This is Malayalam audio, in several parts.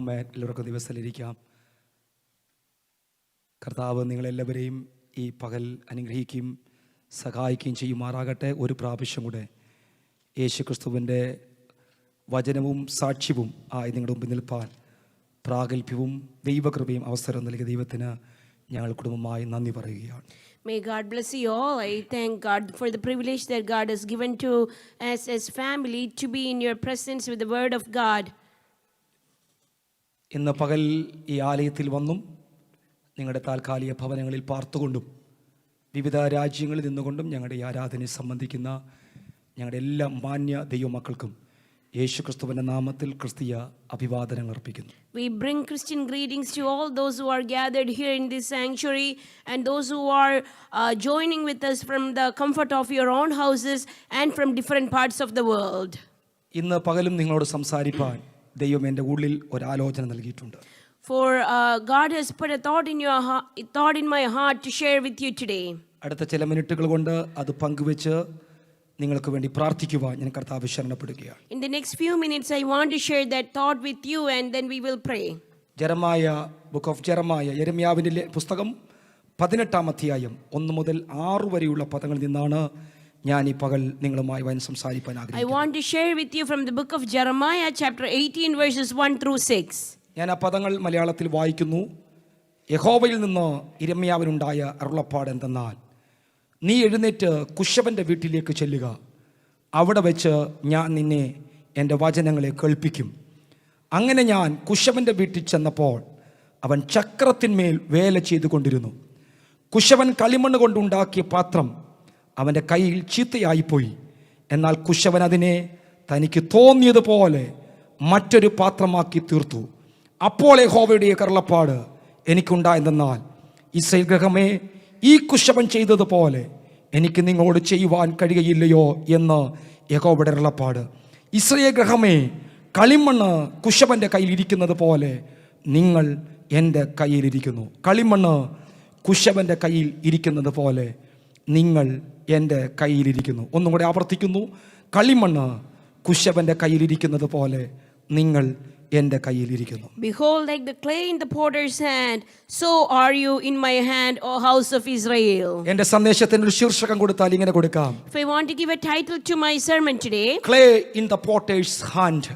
ആമേൻ. എല്ലാവർക്കും ദിവസത്തിലിരിക്കാം. കർത്താവ് നിങ്ങളെല്ലാവരെയും ഈ പകൽ അനുഗ്രഹിക്കുകയും സഹായിക്കുകയും ചെയ്യുമാറാകട്ടെ. ഒരു പ്രാവശ്യം കൂടെ യേശുക്രിസ്തുവിൻ്റെ വചനവും സാക്ഷ്യവും ആയി നിങ്ങളുടെ മുമ്പിൽ നിൽപ്പാൻ പ്രാഗൽഭ്യവും ദൈവകൃപയും അവസരം നൽകിയ ദൈവത്തിന് ഞങ്ങൾ കുടുംബമായി നന്ദി പറയുകയാണ്. May God bless you all. I thank God for the privilege that God has given to us as family to be in your presence with the word of God. ഇന്ന് പകൽ ഈ ആലയത്തിൽ വന്നും നിങ്ങളുടെ താൽക്കാലിക ഭവനങ്ങളിൽ പാർത്തുകൊണ്ടും വിവിധ രാജ്യങ്ങളിൽ നിന്നുകൊണ്ടും ഞങ്ങളുടെ ഈ ആരാധനയെ സംബന്ധിക്കുന്ന ഞങ്ങളുടെ എല്ലാ മാന്യ ദൈവമക്കൾക്കും യേശുക്രിസ്തുവിന്റെ നാമത്തിൽ ക്രിസ്തീയ അഭിവാദനങ്ങൾ അർപ്പിക്കുന്നു. We bring Christian greetings to all those who are gathered here in this sanctuary and those who are joining with us from the comfort of your own houses and from different parts of the world. ഇന്ന് പകലും നിങ്ങളോട് സംസാരിപ്പാൻ ദൈവം എൻ്റെ ഉള്ളിൽ ഒരു ആലോചന നൽകിയിട്ടുണ്ട്. For God has put a thought in my heart to share with you today. അടുത്ത ചില മിനിറ്റുകൾ കൊണ്ട് അത് പങ്കുവെച്ച് നിങ്ങൾക്ക് വേണ്ടി പ്രാർത്ഥിക്കുവാൻ ഞാൻ കർത്താവെ ശരണപ്പെടുകയാണ്. In the next few minutes I want to share that thought with you and then we will pray. Book of യെരമ്യാവിന്റെ പുസ്തകം 18-ാം അധ്യായം 1 മുതൽ 6 വരെയുള്ള പദങ്ങളിൽ നിന്നാണ് ഞാൻ ഈ പകൽ നിങ്ങളുമായി സംസാരിക്കാൻ ആഗ്രഹിക്കുന്നത്. I want to share with you from the book of Jeremiah chapter 18 verses 1 through 6. ഞാൻ ആ പദങ്ങൾ മലയാളത്തിൽ വായിക്കുന്നു. യഹോവയിൽ നിന്ന് യിരെമ്യാവിനുണ്ടായ അരുളപ്പാട് എന്തെന്നാൽ, നീ എഴുന്നേറ്റ് കുശവന്റെ വീട്ടിലേക്ക് ചെല്ലുക. അവിടെ വെച്ച് ഞാൻ നിന്നെ എൻ്റെ വചനങ്ങളെ കേൾപ്പിക്കും. അങ്ങനെ ഞാൻ കുശവന്റെ വീട്ടിൽ ചെന്നപ്പോൾ അവൻ ചക്രത്തിന്മേൽ വേല ചെയ്തുകൊണ്ടിരുന്നു. കുശവൻ കളിമണ്ണ് കൊണ്ടുണ്ടാക്കിയ പാത്രം അവൻ്റെ കയ്യിൽ ചീത്തയായിപ്പോയി. എന്നാൽ കുശവൻ അതിനെ തനിക്ക് തോന്നിയതുപോലെ മറ്റൊരു പാത്രമാക്കി തീർത്തു. അപ്പോൾ യഹോവയുടെ അരുളപ്പാട് എനിക്കുണ്ടായെന്നാൽ, ഇസ്രായേൽ ഗൃഹമേ, ഈ കുശവൻ ചെയ്തതുപോലെ എനിക്ക് നിങ്ങളോട് ചെയ്യുവാൻ കഴിയുകയില്ലയോ എന്ന് യഹോവയുടെ അരുളപ്പാട്. ഇസ്രായേൽ ഗൃഹമേ, കളിമണ്ണ് കുശവന്റെ കയ്യിൽ ഇരിക്കുന്നത് പോലെ നിങ്ങൾ എൻ്റെ കയ്യിലിരിക്കുന്നു. കളിമണ്ണ് കുശവന്റെ കയ്യിൽ ഇരിക്കുന്നത് പോലെ നിങ്ങൾ എൻ്റെ കയ്യിലിരിക്കുന്നു. ഒന്നും കൂടെ ആവർത്തിക്കുന്നു. കളിമണ്ണ് കുശവന്റെ കയ്യിലിരിക്കുന്നത് പോലെ നിങ്ങൾ എൻ്റെ കയ്യിലിരിക്കുന്നു. Behold, like the clay in the potter's hand, so are you in my hand, O house of Israel. എൻ്റെ സന്ദേശത്തിന് ഒരു ശീർഷകം കൊടുത്താൽ ഇങ്ങനെ കൊടുക്കാം. If I want to give a title to my sermon today, clay in the potter's hand,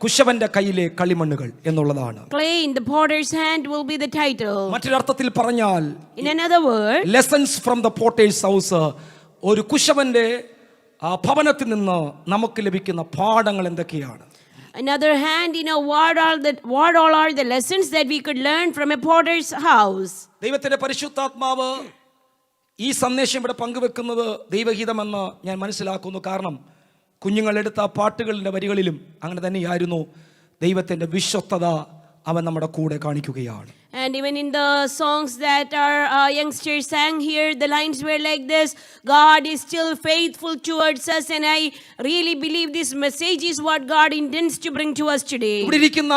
കുശവന്റെ കയ്യിലെ കളിമണ്ണുകൾ എന്നുള്ളതാണ്. Clay in the potter's hand will be the title. മറ്റൊരർത്ഥത്തിൽ പറഞ്ഞാൽ, in another word, lessons from the potter's house, ഒരു കുശവന്റെ ഭവനത്തിൽ നിന്ന് നമുക്ക് ലഭിക്കുന്ന പാഠങ്ങൾ എന്തൊക്കെയാണ്? Another hand, what all are the lessons that we could learn from a potter's house? ദൈവത്തിന്റെ പരിശുദ്ധാത്മാവ് ഈ സന്ദേശം ഇവിടെ പങ്കുവെക്കുന്നത് ദൈവഹിതമെന്ന് ഞാൻ മനസ്സിലാക്കുന്നു. കാരണം കുഞ്ഞുങ്ങൾ എടുത്ത പാട്ടുകളുടെ വരികളിലും അങ്ങനെ തന്നെയായിരുന്നു. ദൈവത്തിന്റെ വിശ്വസ്തത അവൻ നമ്മുടെ കൂടെ കാണിക്കുകയാണ്. And even in the songs that our youngsters sang here, the lines were like this: God is still faithful towards us, and I really believe this message is what God intends to bring to us today. ഇവിടെ ഇരിക്കുന്ന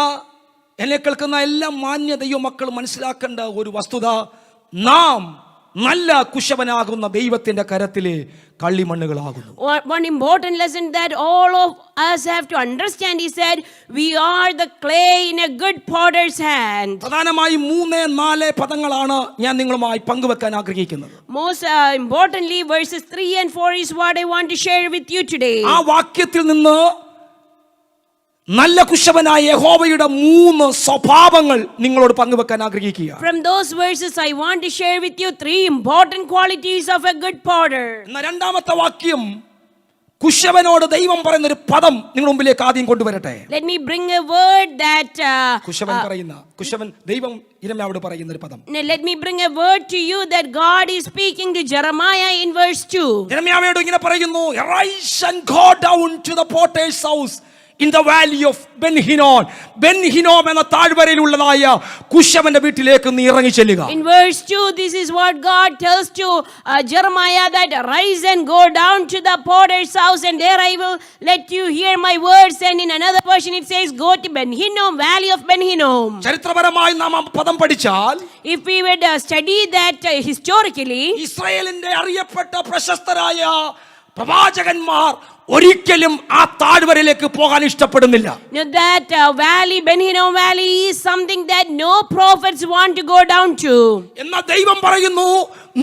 എന്നെ കേൾക്കുന്ന എല്ലാ മാന്യ ദൈവമക്കൾ മനസ്സിലാക്കേണ്ട ഒരു വസ്തുത, നാം നല്ല കുശവനാകുന്ന ദൈവത്തിന്റെ കരത്തിലെ കളിമണ്ണുകളാകുന്നു. One important lesson that all of us have to understand is that we are the clay in a good potter's hand. പ്രധാനമായി 3-4 പദങ്ങളാണ് ഞാൻ നിങ്ങളുമായി പങ്കുവെക്കാൻ ആഗ്രഹിക്കുന്നത്. Most importantly, verses 3 and 4 is what I want to share with you today. ആ വാക്യത്തിൽ നിന്ന് നല്ല കുശവനായ യഹോവയുടെ 3 സ്വഭാവങ്ങൾ നിങ്ങളോട് പങ്കുവെക്കാൻ ആഗ്രഹിക്കുക. From those verses I want to share with you 3 important qualities of a good potter. രണ്ടാമത്തെ വാക്യം, കുശവനോട് ദൈവം പറയുന്ന ഒരു പദം നിങ്ങളുടെ മുമ്പിലേക്ക് ആദ്യം കൊണ്ടുവരട്ടെ. Let me bring a word that കുശവൻ ദൈവം യിരെമ്യാവോട് പറയുന്ന ഒരു പദം. Let me bring a word to you that God is speaking to Jeremiah in verse 2. യിരെമ്യാവോട് ഇങ്ങനെ പറയുന്നു, arise and go down to the potter's house in the valley of Ben Hinnom. Ben Hinnom എന്ന താഴ്വരയിലുള്ളതായ കുശവന്റെ വീട്ടിലേക്ക് നീ ഇറങ്ങി ചെല്ലുക. In verse 2, this is what God tells to Jeremiah, that rise and go down to the potter's house, and there I will let you hear my words. And in another version it says, go to Ben Hinnom, valley of Ben Hinnom. ചരിത്രപരമായി നാം ആ പദം പഠിച്ചാൽ, if we would study that historically, ഇസ്രായേലിന്റെ അറിയപ്പെട്ട പ്രശസ്തരായ പ്രവാചകന്മാർ ഒരിക്കലും ആ താഴ്വരയിലേക്ക് പോകാൻ ഇഷ്ടപ്പെടുന്നില്ല. Now that valley, Ben Hinnom Valley, is something that no prophets want to go down to. എന്നാൽ ദൈവം പറയുന്നു,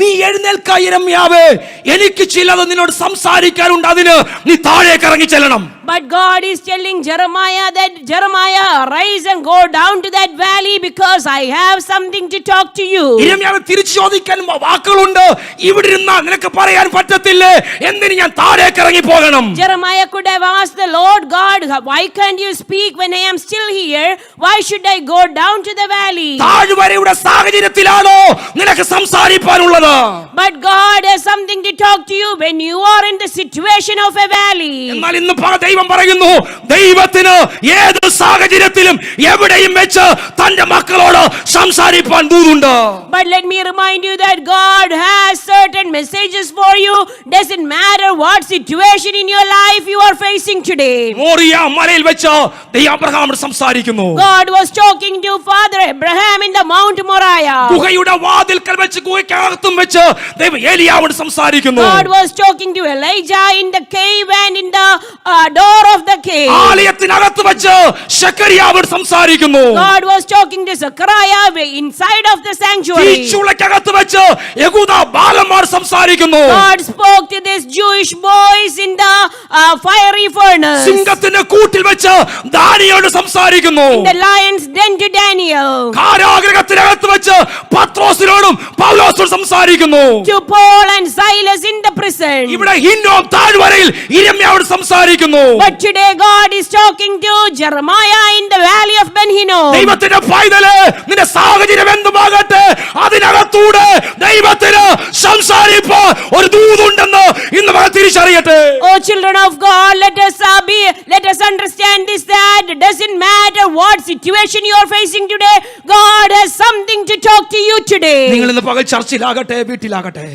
നീ എഴുന്നേൽക്ക യിരെമ്യാവേ, എനിക്ക് ചിലത് നിന്നോട് സംസാരിക്കാനുണ്ട്, അതിന് നീ താഴേക്ക് ഇറങ്ങി ചെല്ലണം. But God is telling Jeremiah that Jeremiah, rise and go down to that valley because I have something to talk to you. യിരെമ്യാവ് തിരിച്ചു ചോദിക്കാൻ വാക്കുകളുണ്ട്, ഇവിടെ ഇരുന്നാൽ നിനക്ക് പറയാൻ പറ്റത്തില്ലേ, എന്തിന് ഞാൻ താഴേക്ക് ഇറങ്ങി പോകണം? Jeremiah could have asked the Lord God, why can't you speak when I am still here? Why should I go down to the valley? താഴ്വരയുടെ സാഹചര്യത്തിലാണോ നിനക്ക് സംസാരിക്കാനുള്ളത്? But God has something to talk to you when you are in the situation of a valley. എന്നാൽ ഇന്ന് ദൈവം പറയുന്നു, ദൈവത്തിന് ഏത് സാഹചര്യത്തിലും എവിടെയും വെച്ച് തന്റെ മക്കളോട് സംസാരിക്കാൻ ദൂതുണ്ട്. But let me remind you that God has certain messages for you. Doesn't matter what situation in your life you are facing today. Moriah മലയിൽ വെച്ച് ദൈവം അബ്രഹാമിനോട് സംസാരിക്കുന്നു. God was talking to Father Abraham in the Mount Moriah. ഗുഹയുടെ വാതിൽക്കൽ വെച്ച്, ഗുഹയ്ക്കകത്തും വെച്ച് ദൈവം ഏലിയാവോട് സംസാരിക്കുന്നു. God was talking to Elijah in the cave and in the door of the cave. ആലയത്തിനകത്ത് വെച്ച് ശെഖര്യാവോട് സംസാരിക്കുന്നു. God was talking to Zechariah inside of the sanctuary. തീച്ചുളയ്ക്കകത്ത് വെച്ച് യഹൂദ ബാലന്മാർ സംസാരിക്കുന്നു. God spoke to these Jewish boys in the fiery furnace. സിംഹത്തിന്റെ കൂട്ടിൽ വെച്ച് ദാനിയേലോട് സംസാരിക്കുന്നു. In the lion's den to Daniel. കാരാഗൃഹത്തിനകത്ത് വെച്ച് പത്രോസിനോടും പൗലോസിനോടും സംസാരിക്കുന്നു. To Paul and Silas in the prison. ഇവിടെ ഹിന്നോം താഴ്വരയിൽ യിരെമ്യാവോട് സംസാരിക്കുന്നു. But today God is talking to Jeremiah in the valley of Ben Hinnom. ദൈവത്തിന്റെ പൈതലേ, നിന്റെ സാഹചര്യം എന്തുമാകട്ടെ, അതിനകത്തൂടെ ദൈവത്തിന് സംസാരിപ്പാൻ ഒരു ദൂതുണ്ടെന്ന് ഇന്ന് നമ്മൾ തിരിച്ചറിയട്ടെ. Oh children of God, let us understand this, that it doesn't matter what situation you are facing today, God has something to talk to you today. നിങ്ങൾ ഇന്ന് പകൽ ചർച്ചിലാകട്ടെ, വീട്ടിലാകട്ടെ,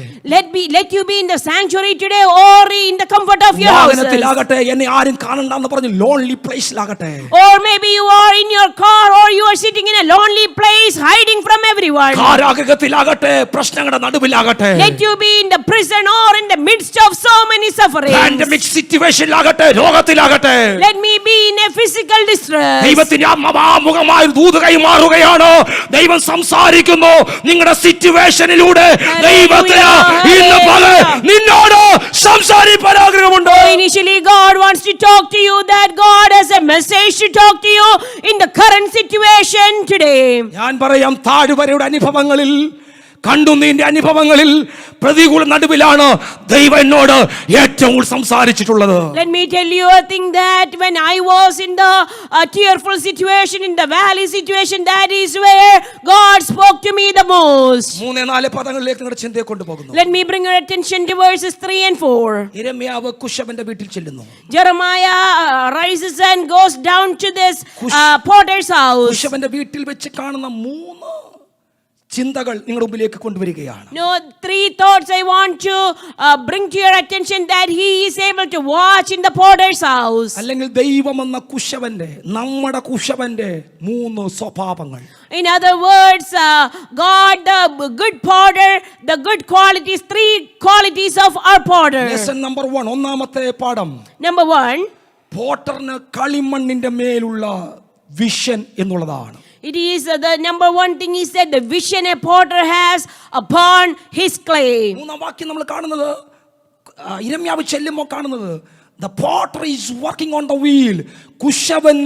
Let you be in the sanctuary today or in the comfort of your house. വാഹനത്തിലാകട്ടെ, എന്നെ ആരും കാണണ്ടെന്ന് പറഞ്ഞ് lonely പ്ലേസിലാകട്ടെ, Or maybe you are in your car or you are sitting in a lonely place hiding from everyone. കാരാഗൃഹത്തിലാകട്ടെ, പ്രശ്നങ്ങളുടെ നടുവിലാകട്ടെ, Let you be in the prison or in the midst of so many sufferings. Pandemic സിറ്റുവേഷനിലാകട്ടെ, രോഗത്തിലാകട്ടെ, Let me be in a physical distress. ദൈവത്തിന്റെ ആത്മാവാമുഖമായ ദൂത് കൈമാറുകയാണ്. ദൈവം സംസാരിക്കുന്നു. നിങ്ങളുടെ സിറ്റുവേഷനിലൂടെ ദൈവത്തിന് ഇന്ന് പകൽ നിന്നോട് സംസാരിക്കാൻ ആഗ്രഹമുണ്ട്. Initially God wants to talk to you, that God has a message to talk to you in the current situation today. ഞാൻ പറയാം, താഴ്വരയുടെ അനുഭവങ്ങളിൽ, കണ്ടുനീന്റെ അനുഭവങ്ങളിൽ, പ്രതികൂല നടുവിലാണ് ദൈവം എന്നോട് ഏറ്റവും സംസാരിച്ചിട്ടുള്ളത്. Let me tell you a thing, that when I was in the tearful situation, in the valley situation, that is where God spoke to me the most. 3-4 പദങ്ങളിലേക്ക് നിങ്ങളുടെ ചിന്തയെ കൊണ്ടുപോകുന്നു. Let me bring your attention to verses 3 and 4. യിരെമ്യാവ് കുശവന്റെ വീട്ടിൽ ചെല്ലുന്നു. Jeremiah rises and goes down to this potter's house. കുശവന്റെ വീട്ടിൽ വെച്ച് കാണുന്ന 3 ചിന്തകൾ നിങ്ങളുടെ മുമ്പിലേക്ക് കൊണ്ടുവരികയാണ്. No, 3 thoughts I want to bring to your attention, that he is able to watch in the potter's house. അല്ലെങ്കിൽ ദൈവം എന്ന കുശവന്റെ, നമ്മുടെ കുശവന്റെ 3 സ്വഭാവങ്ങൾ. In other words, God, the good potter, the good qualities, 3 qualities of our potter. Lesson number 1, ഒന്നാമത്തെ പാഠം. Number 1, പോട്ടറിന് കളിമണ്ണിന്റെ മേലുള്ള വിഷൻ എന്നുള്ളതാണ്. it is the number 1 thing is that the vision a potter has upon his clay. മൂന്നാം വാക്യം നമ്മൾ കാണുന്നത്, യിരെമ്യാവ് ചെല്ലുമ്പോൾ കാണുന്നത്, the potter is working on the wheel. കുശവൻ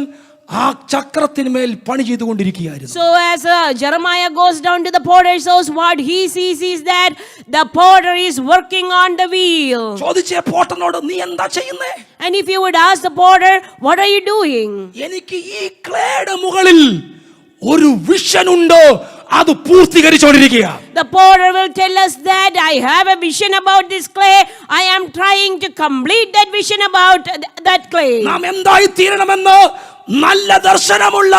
ആ ചക്രത്തിന്മേൽ പണി ചെയ്തുകൊണ്ടിരിക്കുകയായിരുന്നു. So as Jeremiah goes down to the potter's house, what he sees is that the potter is working on the wheel. ചോദിച്ചേ പോട്ടറിനോട്, നീ എന്താ ചെയ്യുന്നേ? And if you would ask the potter, what are you doing? എനിക്ക് ഈ ക്ലേയുടെ മുകളിൽ ഒരു വിഷൻ ഉണ്ട്, അത് പൂർത്തീകരിച്ചുകൊണ്ടിരിക്കുക. The potter will tell us that I have a vision about this clay. I am trying to complete that vision about that clay. നാം എന്തായി തീരണമെന്ന് നല്ല ദർശനമുള്ള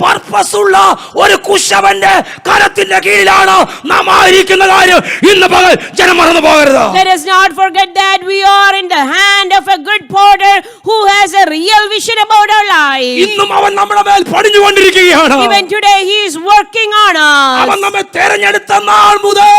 പർപ്പസ് ഉള്ള ഒരു കുശവന്റെ കരത്തിന്റെ കീഴിലാണ് നാം ആയിരിക്കുന്ന കാര്യം ഇന്ന് പകൽ ജനം മറന്നു പോകരുത്. Let us not forget that we are in the hand of a good potter who has a real vision about our life. ഇന്നും അവൻ നമ്മുടെ മേൽ പണിഞ്ഞുകൊണ്ടിരിക്കുകയാണ്. Even today he is working on us. അവൻ നമ്മെ തെരഞ്ഞെടുത്ത നാൾ മുതൽ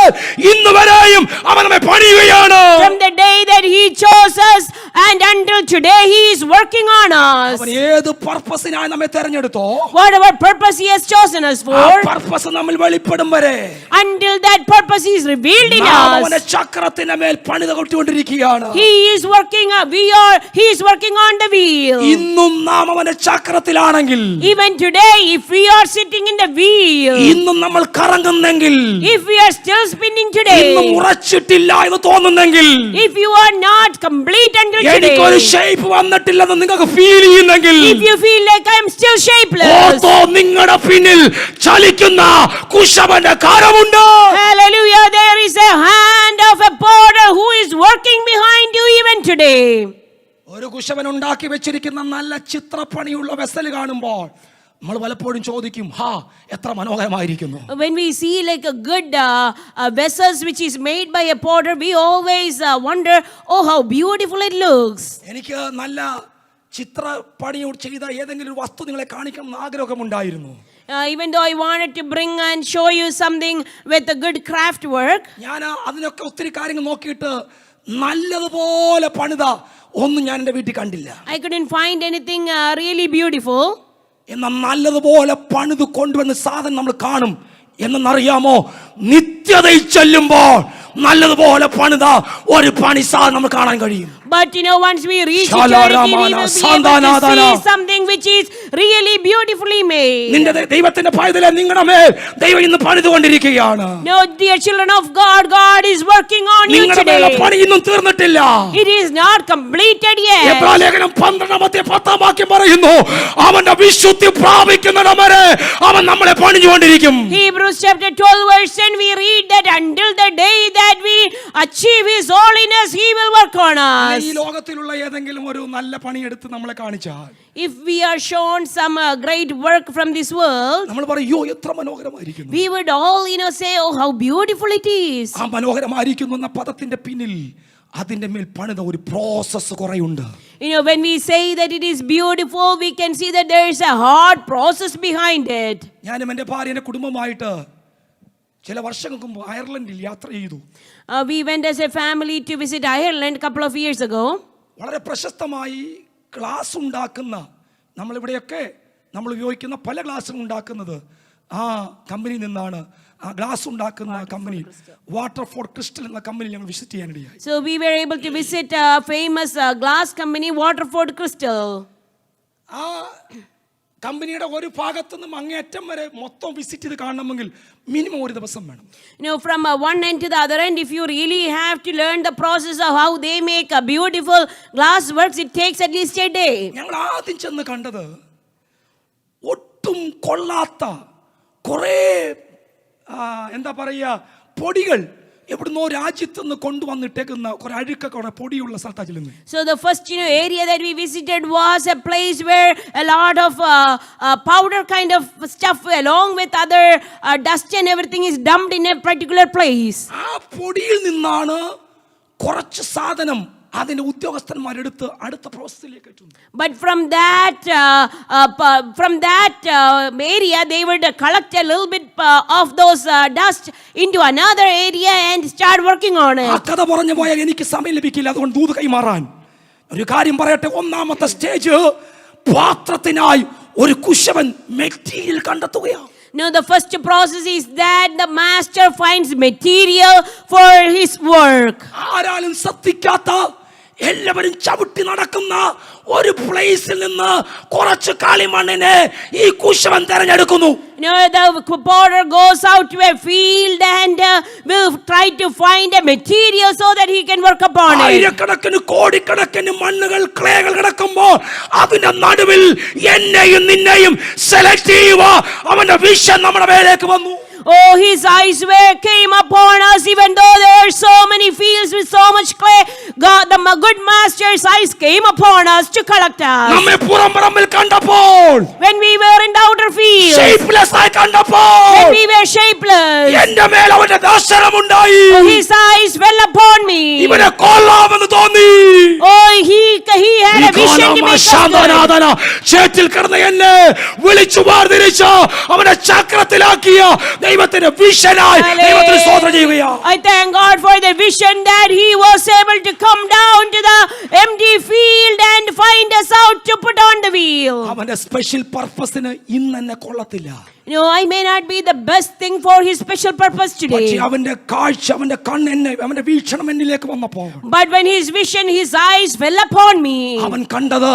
ഇന്ന് വരെയും അവൻ നമ്മെ പണിയുകയാണ്. From the day that he chose us and until today he is working on us. അവൻ ഏത് പർപ്പസിനായി നമ്മെ തെരഞ്ഞെടുത്തോ, Whatever purpose he has chosen us ആ for, പർപ്പസ് നമ്മൾ വെളിപ്പെടും വരെ until that purpose is revealed in നാം അവന്റെ us, ചക്രത്തിന്റെ മേൽ പണിത കൊണ്ടുകൊണ്ടിരിക്കുകയാണ്. he is working he is working on the wheel. ഇന്നും നാം അവന്റെ ചക്രത്തിലാണെങ്കിൽ, Even today if we are sitting in the wheel, ഇന്നും നമ്മൾ കറങ്ങുന്നെങ്കിൽ, if we are still spinning today, ഇന്നും ഉറച്ചിട്ടില്ല എന്ന് തോന്നുന്നെങ്കിൽ, if you are not complete until എനിക്കൊരു today, ഷേപ്പ് വന്നിട്ടില്ലെന്ന് നിങ്ങൾക്ക് ഫീൽ ചെയ്യുന്നെങ്കിൽ, if you feel like I am still shapeless, ortho നിങ്ങളുടെ പിന്നിൽ ചലിക്കുന്ന കുശവന്റെ കരമുണ്ട്. hallelujah, there is a hand of a potter who is working behind you even today. ഒരു കുശവൻ ഉണ്ടാക്കി വെച്ചിരിക്കുന്ന നല്ല ചിത്രപ്പണിയുള്ള വെസൽ കാണുമ്പോൾ നമ്മൾ പലപ്പോഴും ചോദിക്കും, ഹാ എത്ര മനോഹരമായിരിക്കുന്നു. When we see like a good vessels which is made by a potter, we always wonder, oh how beautiful it looks. എനിക്ക് നല്ല ചിത്രപ്പണി ചെയ്ത ഏതെങ്കിലും ഒരു വസ്തു നിങ്ങളെ കാണിക്കണം എന്ന് ആഗ്രഹമുണ്ടായിരുന്നു. Even though I wanted to bring and show you something with a good craft work, ഞാൻ അതിനൊക്കെ ഒത്തിരി കാര്യങ്ങൾ നോക്കിയിട്ട് നല്ലതുപോലെ പണിത ഒന്നും ഞാൻ എൻ്റെ വീട്ടിൽ കണ്ടില്ല. I couldn't find anything really beautiful. എന്നാൽ നല്ലതുപോലെ പണിത് കൊണ്ടുവന്ന സാധനം നമ്മൾ കാണും. എന്നറിയാമോ, നിത്യതയിൽ ചെല്ലുമ്പോൾ നല്ലതുപോലെ പണിത ഒരു പണി സാധനം നമ്മൾ കാണാൻ കഴിയും. But once we reach eternity, we will be able to see something which is really beautifully made. നിന്റെ ദൈവത്തിന്റെ പൈതലെ നിങ്ങളുടെ മേൽ ദൈവം ഇന്ന് പണിതുകൊണ്ടിരിക്കുകയാണ്. No, dear children of God, God is working on you നിങ്ങളുടെ today. പണി ഇന്നും തീർന്നിട്ടില്ല. It is not completed yet. എബ്രായലേഖനം 12:10 വാക്യം പറയുന്നു, അവന്റെ വിശുദ്ധി പ്രാപിക്കുന്നതിന് വരെ അവൻ നമ്മളെ പണിഞ്ഞുകൊണ്ടിരിക്കും. Hebrews chapter 12 verse 10 we read that until the day that we achieve his holiness, he will work on us. ഈ ലോകത്തിലുള്ള ഏതെങ്കിലും ഒരു നല്ല പണിയെടുത്ത് നമ്മളെ കാണിച്ചാൽ, If we are shown some great work from this world, നമ്മൾ പറയും, യോ എത്ര മനോഹരമായിരിക്കുന്നു. we would all say, oh how beautiful it is. ആ മനോഹരമായിരിക്കുന്നു എന്ന പദത്തിന്റെ പിന്നിൽ അതിന്റെ മേൽ പണിത ഒരു process കുറയുണ്ട്. When we say that it is beautiful, we can see that there is a hard process behind it. ഞാനും എൻ്റെ ഭാര്യയുടെ കുടുംബമായിട്ട് ചില വർഷങ്ങൾക്ക് മുമ്പ് അയർലൻഡിൽ യാത്ര ചെയ്തു. We went as a family to visit Ireland a couple of years ago. വളരെ പ്രശസ്തമായി ഗ്ലാസ് ഉണ്ടാക്കുന്ന, നമ്മളിവിടെയൊക്കെ നമ്മൾ ഉപയോഗിക്കുന്ന പല ഗ്ലാസും ഉണ്ടാക്കുന്നത് ആ കമ്പനിയിൽ നിന്നാണ്. ആ ഗ്ലാസ് ഉണ്ടാക്കുന്ന കമ്പനി വാട്ടർഫോർഡ് ക്രിസ്റ്റൽ എന്ന കമ്പനി ഞങ്ങൾ visit ചെയ്യാനിടയായി. So we were able to visit a famous glass company, Waterford Crystal. ആ കമ്പനിയുടെ ഒരു ഭാഗത്തു നിന്നും അങ്ങേയറ്റം വരെ മൊത്തം വിസിറ്റ് ചെയ്ത് കാണണമെങ്കിൽ മിനിമം ഒരു ദിവസം വേണം. From one end to the other end, if you really have to learn the process of how they make a beautiful glass works, it takes at least a day. ഞങ്ങൾ ആദ്യം ചെന്ന് കണ്ടത് ഒട്ടും കൊള്ളാത്ത കുറേ എന്താ പറയുക പൊടികൾ എവിടുന്നോ രാജ്യത്ത് നിന്ന് കൊണ്ടുവന്നിട്ടേക്കുന്ന കുറെ അഴുക്കൊക്കെ പൊടിയുള്ള സ്ഥലത്താണ് ചെല്ലുന്നത്. So the first area that we visited was a place where a lot of powder kind of stuff along with other dust and everything is dumped in a particular place. ആ പൊടിയിൽ നിന്നാണ് കുറച്ച് സാധനം അതിന്റെ ഉദ്യോഗസ്ഥന്മാരെടുത്ത് അടുത്ത പ്രോസസ്സിലേക്ക് എത്തുന്നു. But from that area they would collect a little bit of those dust into another area and start working on it. ആ കഥ പറഞ്ഞു പോയാൽ എനിക്ക് സമയം ലഭിക്കില്ല, അതുകൊണ്ട് ദൂത് കൈമാറാൻ ഒരു കാര്യം പറയട്ടെ. ഒന്നാമത്തെ സ്റ്റേജ് പാത്രത്തിനായി ഒരു കുശവൻ മെറ്റീരിയൽ കണ്ടെത്തുകയാണ്. Now the first process is that the master finds material for his work. ആരാലും ശ്രദ്ധിക്കാത്ത, എല്ലാവരും ചവിട്ടി നടക്കുന്ന ഒരു പ്ലേസിൽ നിന്ന് കുറച്ച് കളിമണ്ണിനെ ഈ കുശവൻ തെരഞ്ഞെടുക്കുന്നു. The potter goes out to a field and will try to find a material so that he can work upon it. ആയിരക്കണക്കിന് കോടിക്കണക്കിന് മണ്ണുകൾ ക്ലേകൾ കിടക്കുമ്പോൾ അതിന്റെ നടുവിൽ എന്നെയും നിന്നെയും സെലക്ട് ചെയ്യുക അവന്റെ വിഷൻ നമ്മുടെ മേലേക്ക് വന്നു. Oh, his eyes came upon us, even though there are so many fields with so much clay. God, the good master's eyes came upon us to collect us. നമ്മെ പുറംപറമ്പിൽ കണ്ടപ്പോൾ, When we were in the outer field, shapeless ആയി കണ്ടപ്പോൾ, when we were shapeless, എന്റെ മേൽ അവന്റെ ദർശനമുണ്ടായി. oh, his eyes fell upon me. ഇവനെ കൊല്ലാമെന്ന് തോന്നി. Oh, he had a vision to make us good. ശാന്തനാഥന ചേറ്റിൽ കിടന്ന എന്നെ വിളിച്ചു വാർതിരിച്ച് അവനെ ചക്രത്തിലാക്കിയ ദൈവത്തിന്റെ വിഷനായി ദൈവത്തിന് സ്തോത്രം ചെയ്യുകയാ. I thank God for the vision that he was able to come down to the empty field and find us out to put on the wheel. അവന്റെ സ്പെഷ്യൽ പർപ്പസിന് ഇന്ന് എന്നെ കൊള്ളത്തില്ല. No, I may not be the best thing for his special purpose പക്ഷേ today. അവന്റെ കാഴ്ച, അവന്റെ കണ്ണ് എന്നെ, അവന്റെ വീക്ഷണം എന്നിലേക്ക് വന്നപ്പോൾ But when his vision, his eyes fell upon me. അവൻ കണ്ടത്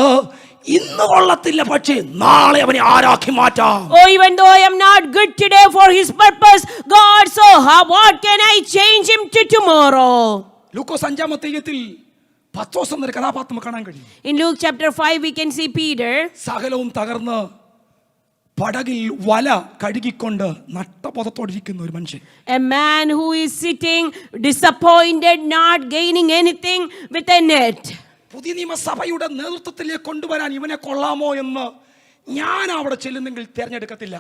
ഇന്ന് കൊള്ളത്തില്ല, പക്ഷേ നാളെ അവനെ ആരാക്കി മാറ്റാം. Oh, even though I am not good today for his purpose, God, so what can I change him to tomorrow? ലൂക്കോസ് 5-ാം അധ്യായത്തിൽ പത്രോസ് എന്നൊരു കഥാപാത്രം കാണാൻ കഴിയും. In Luke chapter 5, we can see Peter. സകലവും തകർന്ന് പടകിൽ വല കഴുകിക്കൊണ്ട് നട്ടപൊതത്തോടിരിക്കുന്ന ഒരു മനുഷ്യൻ. A man who is sitting disappointed, not gaining anything with a net. പുതിയ നിയമസഭയുടെ നേതൃത്വത്തിലേക്ക് കൊണ്ടുവരാൻ ഇവനെ കൊള്ളാമോ എന്ന് ഞാൻ അവിടെ ചെല്ലുന്നെങ്കിൽ തിരഞ്ഞെടുക്കത്തില്ല.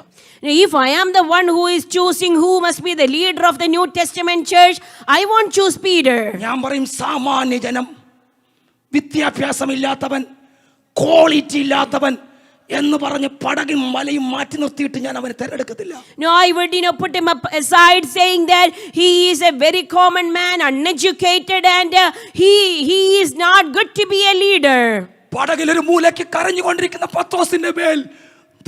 If I am the one who is choosing who must be the leader of the New Testament church, I won't choose Peter. ഞാൻ പറയും സാമാന്യ ജനം, വിദ്യാഭ്യാസമില്ലാത്തവൻ, ക്വാളിറ്റി ഇല്ലാത്തവൻ എന്ന് പറഞ്ഞ് പടകും വലയും മാറ്റി നിർത്തിയിട്ട് ഞാൻ അവനെ തിരഞ്ഞെടുക്കത്തില്ല. No, I would put him up aside, saying that he is a very common man, uneducated, and he is not good to be a leader. പടകിൽ ഒരു മൂലയ്ക്ക് കരഞ്ഞുകൊണ്ടിരിക്കുന്ന പത്രോസിന്റെ മേൽ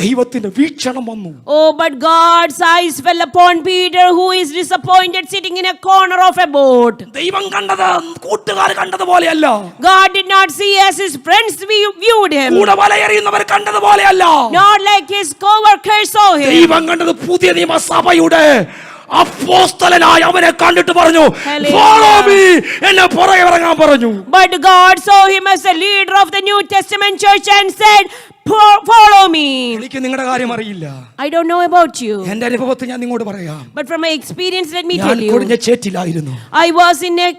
ദൈവത്തിന്റെ വീക്ഷണം വന്നു. Oh, but God's eyes fell upon Peter, who is disappointed, sitting in a corner of a boat. ദൈവം കണ്ടത് കൂട്ടുകാർ കണ്ടതുപോലെയല്ല. God did not see as his friends viewed him. കൂടെ വലയെറിയുന്നവർ കണ്ടതുപോലെയല്ല. Not like his co-workers saw him. ദൈവം കണ്ടത് പുതിയ നിയമസഭയുടെ അപ്പോസ്തലനായി അവനെ കണ്ടിട്ട് പറഞ്ഞു, follow me, എന്നെ പുറകെ ഇറങ്ങാൻ പറഞ്ഞു. But God saw him as a leader of the New Testament church and said, follow me. എനിക്ക് നിങ്ങളുടെ കാര്യം അറിയില്ല. I don't know about you. എന്റെ അനുഭവത്തിൽ ഞാൻ നിങ്ങളോട് പറയാം. But from my experience, let me ഞാൻ tell you. കുടിഞ്ഞ ചേറ്റിലായിരുന്നു. I was in a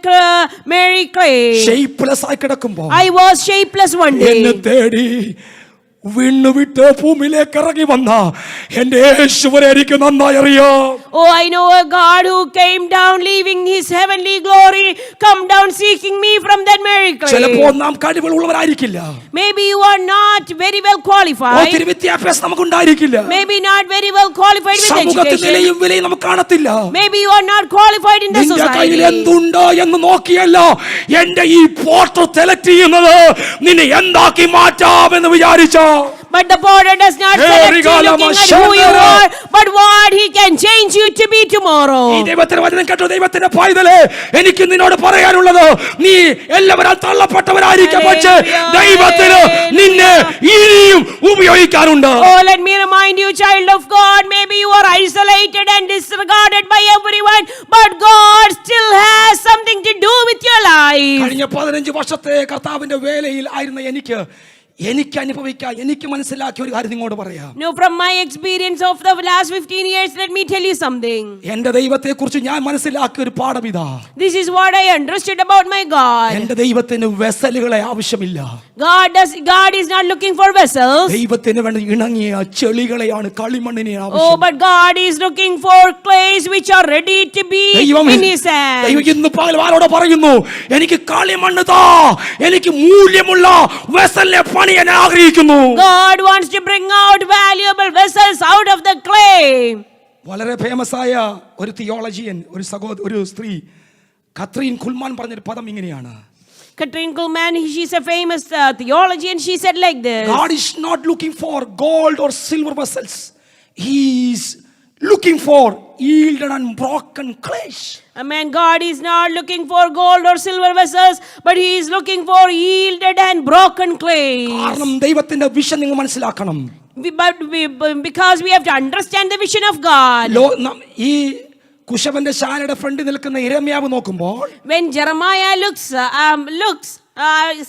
merry clay. Shapeless ആയി കിടക്കുമ്പോൾ I was shapeless one എന്നെ day. തേടി വിണ്ണുവിട്ട് ഭൂമിയിലേക്ക് ഇറങ്ങി വന്ന എന്റെ യേശുവിനെ എനിക്ക് നന്നായി അറിയാം. Oh, I know a God who came down, leaving his heavenly glory, come down seeking me from that merry clay. ചിലപ്പോൾ നാം കഴിവുള്ളവരായിരിക്കില്ല. Maybe you are not very well qualified. ഒത്തിരി വിദ്യാഭ്യാസം നമുക്കുണ്ടായിരിക്കില്ല. Maybe not very well qualified with സമൂഹത്തിൽ education. നിലയും വിലയും നമുക്ക് കാണത്തില്ല. Maybe you are not qualified in the നിന്റെ കയ്യിൽ society. എന്തുണ്ട് എന്ന് നോക്കിയല്ല എന്റെ ഈ പോർട്ടർ സെലക്ട് ചെയ്യുന്നത് നിന്നെ എന്താക്കി മാറ്റാമെന്ന് വിചാരിച്ച. But the potter does not select you looking at who you are, but what he can change you to be tomorrow. ഈ ദൈവത്തിന്റെ വചനം കേട്ടോ, ദൈവത്തിന്റെ പൈതലേ, എനിക്ക് നിന്നോട് പറയാനുള്ളത്, നീ എല്ലാവരും തള്ളപ്പെട്ടവരായിരിക്കും, പക്ഷേ ദൈവത്തിന് നിന്നെ ഇനിയും ഉപയോഗിക്കാനുണ്ട്. Oh, let me remind you, child of God, maybe you are isolated and disregarded by everyone, but God still has something to do with your life. കഴിഞ്ഞ 15 വർഷത്തെ കർത്താവിന്റെ വേലയിൽ ആയിരുന്ന എനിക്ക് അനുഭവിക്കാൻ, എനിക്ക് മനസ്സിലാക്കിയ ഒരു കാര്യം നിങ്ങളോട് പറയാം. No, from my experience of the last 15 years, let me tell you something. എന്റെ ദൈവത്തെ കുറിച്ച് ഞാൻ മനസ്സിലാക്കിയ ഒരു പാഠം ഇതാ. This is what I understood about my God. എന്റെ ദൈവത്തിന് വെസലുകളെ ആവശ്യമില്ല. God is not looking for vessels. ദൈവത്തിന് വേണ്ട ഇണങ്ങിയ ചെളികളെയാണ്, കളിമണ്ണിനെ Oh, ആവശ്യം. but God is looking for clays which are ready to be in his hand. ദൈവം ഇന്ന് പകൽ ആരോട് പറയുന്നു, എനിക്ക് കളിമണ്ണ് താ, എനിക്ക് മൂല്യമുള്ള വെസലിനെ പണിയാൻ ആഗ്രഹിക്കുന്നു. God wants to bring out valuable vessels out of the clay. വളരെ ഫേമസ് ആയ ഒരു തിയോളജിയൻ, ഒരു സ്ത്രീ കത്രീൻ കുൽമാൻ പറഞ്ഞൊരു പദം ഇങ്ങനെയാണ്. Katrin Kuhlman, she's a famous theologian. She said like this. God is not looking for gold or silver vessels. He is looking for yielded and broken clay. Amen. God is not looking for gold or silver vessels, but he is looking for yielded and broken clay. കാരണം ദൈവത്തിന്റെ വിഷൻ നിങ്ങൾ മനസ്സിലാക്കണം. Because we have to understand the vision of God. ഈ കുശവന്റെ ശാലയുടെ ഫ്രണ്ടിൽ നിൽക്കുന്ന യിരെമ്യാവ് നോക്കുമ്പോൾ, when Jeremiah looks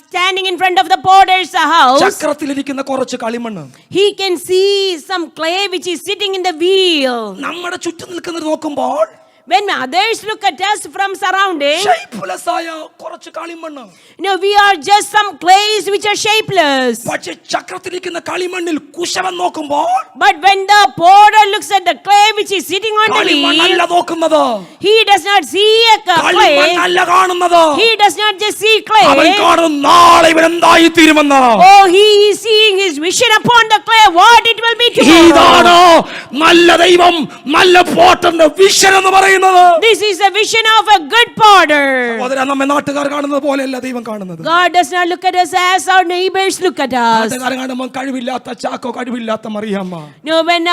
standing in front of the potter's house, ചക്രത്തിലിരിക്കുന്ന കുറച്ച് കളിമണ്ണ് he can see some clay which is sitting in the wheel. നമ്മുടെ ചുറ്റും നിൽക്കുന്നത് നോക്കുമ്പോൾ When others look at us from surrounding, shapeless ആയ കുറച്ച് കളിമണ്ണ്. we are just some clays which are shapeless. പക്ഷേ ചക്രത്തിലിരിക്കുന്ന കളിമണ്ണിൽ കുശവൻ നോക്കുമ്പോൾ But when the potter looks at the clay which is sitting on the കളിമണ്ണല്ല wheel, നോക്കുന്നത്, he does not see a clay. കളിമണ്ണല്ല കാണുന്നത്, He does not just see clay. അവൻ കാണും നാളെ ഇവൻ എന്തായി തീരുമെന്ന്. Oh, he is seeing his vision upon the clay, what it will be tomorrow. ഇതാണ് നല്ല ദൈവം, നല്ല പോട്ടന്റെ വിഷൻ എന്ന് പറയുന്നത്. This is the vision of a good potter. സഹോദരാ, നമ്മെ നാട്ടുകാർ കാണുന്നത് പോലെയല്ല ദൈവം കാണുന്നത്. God does not look at us as our neighbors look at us. നാട്ടുകാർ കാണുമ്പോൾ കഴിവില്ലാത്ത ചാക്കോ, കഴിവില്ലാത്ത Mariyamma. No, when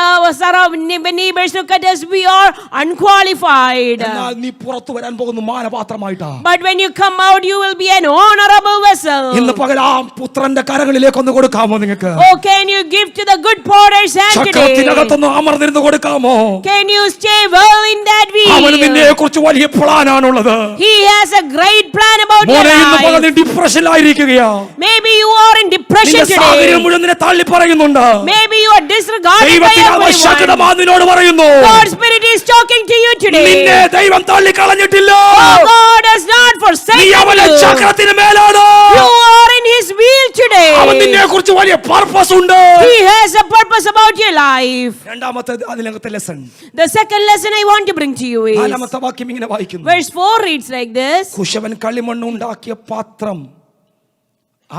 neighbors look at us, we are unqualified. എന്നാൽ നീ പുറത്തു വരാൻ പോകുന്ന മാനപാത്രമായിട്ടാ. But when you come out, you will be an honorable vessel. ഇന്ന് പകൽ ആ പുത്രന്റെ കരങ്ങളിലേക്ക് ഒന്ന് കൊടുക്കാമോ നിങ്ങൾക്ക്? Oh, can you give to the good potter's hand today? ചക്രത്തിനകത്തൊന്ന് അമർന്നിരുന്ന് കൊടുക്കാമോ? Can you stay well in that അവന് wheel? നിന്നെ കുറിച്ച് വലിയ പ്ലാനാണുള്ളത്. He has a great plan about your മോനെ, ഇന്ന് പകൽ life. നീ ഡിപ്രഷനിലായിരിക്കുകയാ. Maybe you are in depression നിന്റെ സാഹചര്യം today. മുഴുവൻ നിന്നെ തള്ളി പറയുന്നുണ്ട്. Maybe you are disregarded by ദൈവത്തിന്റെ everyone. ആവശ്യകത നിന്നോട് പറയുന്നു. God's Spirit is talking to you നിന്നെ today. ദൈവം തള്ളിക്കളഞ്ഞിട്ടില്ല. Oh, God has not നീ forsaken അവന്റെ you. ചക്രത്തിന് മേലാണ്. You are in His wheel today. അവൻ നിന്നെ കുറിച്ച് വലിയ പർപ്പസ് ഉണ്ട്. He has a purpose about your life. രണ്ടാമത്തെ അതിനകത്തെ lesson, The second lesson I want to bring to you is, നാലാമത്തെ വാക്യം ഇങ്ങനെ വായിക്കുന്നു. verse 4 reads like this. കുശവൻ കളിമണ്ണുണ്ടാക്കിയ പാത്രം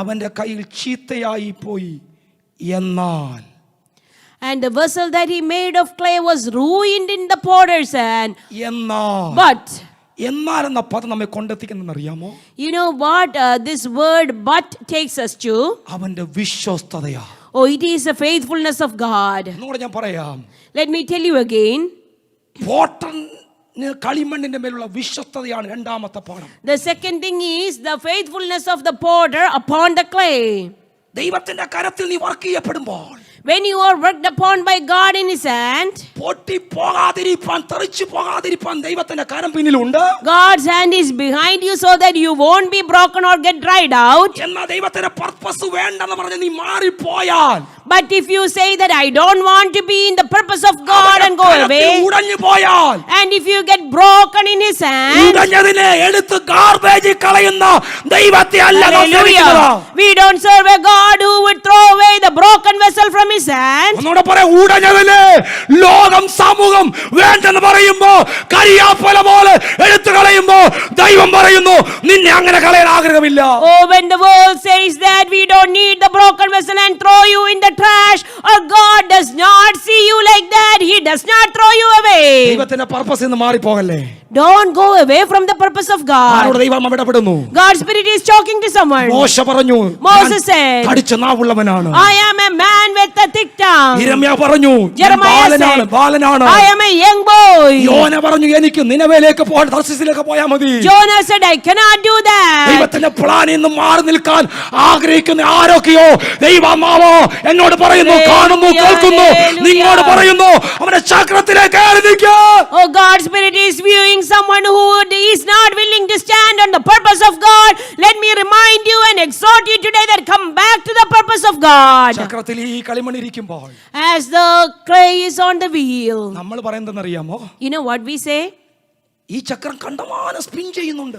അവന്റെ കയ്യിൽ ചീത്തയായി പോയി, എന്നാൽ And the vessel that he made of clay was ruined in the potter's hand. എന്നാൽ But എന്ന പദം നമ്മെ കൊണ്ടെത്തിക്കുന്ന അറിയാമോ? you know what this word but takes us to? അവന്റെ വിശ്വസ്തതയാ. Oh, it is the faithfulness of God. എന്നോട് ഞാൻ പറയാം, Let me tell you again. പോട്ടന് കളിമണ്ണിന്റെ മേലുള്ള വിശ്വസ്തതയാണ് രണ്ടാമത്തെ പാഠം. The second thing is the faithfulness of the potter upon the clay. ദൈവത്തിന്റെ കരത്തിൽ നീ വർക്ക് ചെയ്യപ്പെടുമ്പോൾ, When you are worked upon by God in His hand, പൊട്ടി പോകാതിരിപ്പാൻ, തെറിച്ചു പോകാതിരിപ്പാൻ ദൈവത്തിന്റെ കരം പിന്നിലുണ്ട്. God's hand is behind you so that you won't be broken or get dried out. എന്നാ ദൈവത്തിന്റെ പർപ്പസ് വേണ്ടെന്ന് പറഞ്ഞ് നീ മാറിപ്പോയാൽ, But if you say that I don't want to be in the purpose of God and go away, ഉടഞ്ഞു പോയാൽ, and if you get broken in His hand, ഉടഞ്ഞതിനെ എടുത്ത് ഗാർബേജിൽ കളയുന്ന ദൈവത്തെ അല്ല നാം സേവിക്കുന്നത്. hallelujah, we don't serve a God who would throw away the broken vessel from His hand. ഒന്നുകൂടെ പറയാം, ഉടഞ്ഞതിനെ ലോകം സമൂഹം വേണ്ടെന്ന് പറയുമ്പോ, കരിയാപ്പല പോലെ എടുത്തു കളയുമ്പോ ദൈവം പറയുന്നു നിന്നെ അങ്ങനെ കളയാൻ ആഗ്രഹമില്ല. Oh, when the world says that we don't need the broken vessel and throw you in the trash, or God does not see you like that, He does not throw you away. ദൈവത്തിന്റെ പർപ്പസ് നിന്ന് മാറിപ്പോകല്ലേ. Don't go away from the purpose of ആരോട് God. ദൈവം ഇടപെടുന്നു? God's Spirit is talking to someone. മോശ പറഞ്ഞു, Moses said, കടിച്ച നാവുള്ളവനാണ്. I am a man with a thick tongue. യിരെമ്യാ പറഞ്ഞു, Jeremiah ബാലനാണ്, said, ബാലനാണ്. I am a young boy. യോന പറഞ്ഞു, എനിക്ക് നിനവേലേക്ക് പോകാൻ, തർശീസിലേക്ക് പോയാൽ മതി. Jonah said, I cannot do that. ദൈവത്തിന്റെ പ്ലാനിൽ നിന്ന് മാറി നിൽക്കാൻ ആഗ്രഹിക്കുന്ന ആരൊക്കെയോ ദൈവമാവോ എന്നോട് പറയുന്നു, കാണുന്നു, കേൾക്കുന്നു, നിങ്ങളോട് പറയുന്നു അവന്റെ ചക്രത്തിലേക്ക് കയറി നിൽക്കുക. Oh, God's Spirit is viewing someone who is not willing to stand on the purpose of God. Let me remind you and exhort you today that come back to the purpose of God. ചക്രത്തിൽ ഈ കളിമണ്ണിരിക്കുമ്പോൾ As the clay is on the wheel, നമ്മൾ പറയുന്നതെന്നറിയാമോ? you know what we say? ഈ ചക്രം കണ്ടമാനം സ്പിൻ ചെയ്യുന്നുണ്ട്.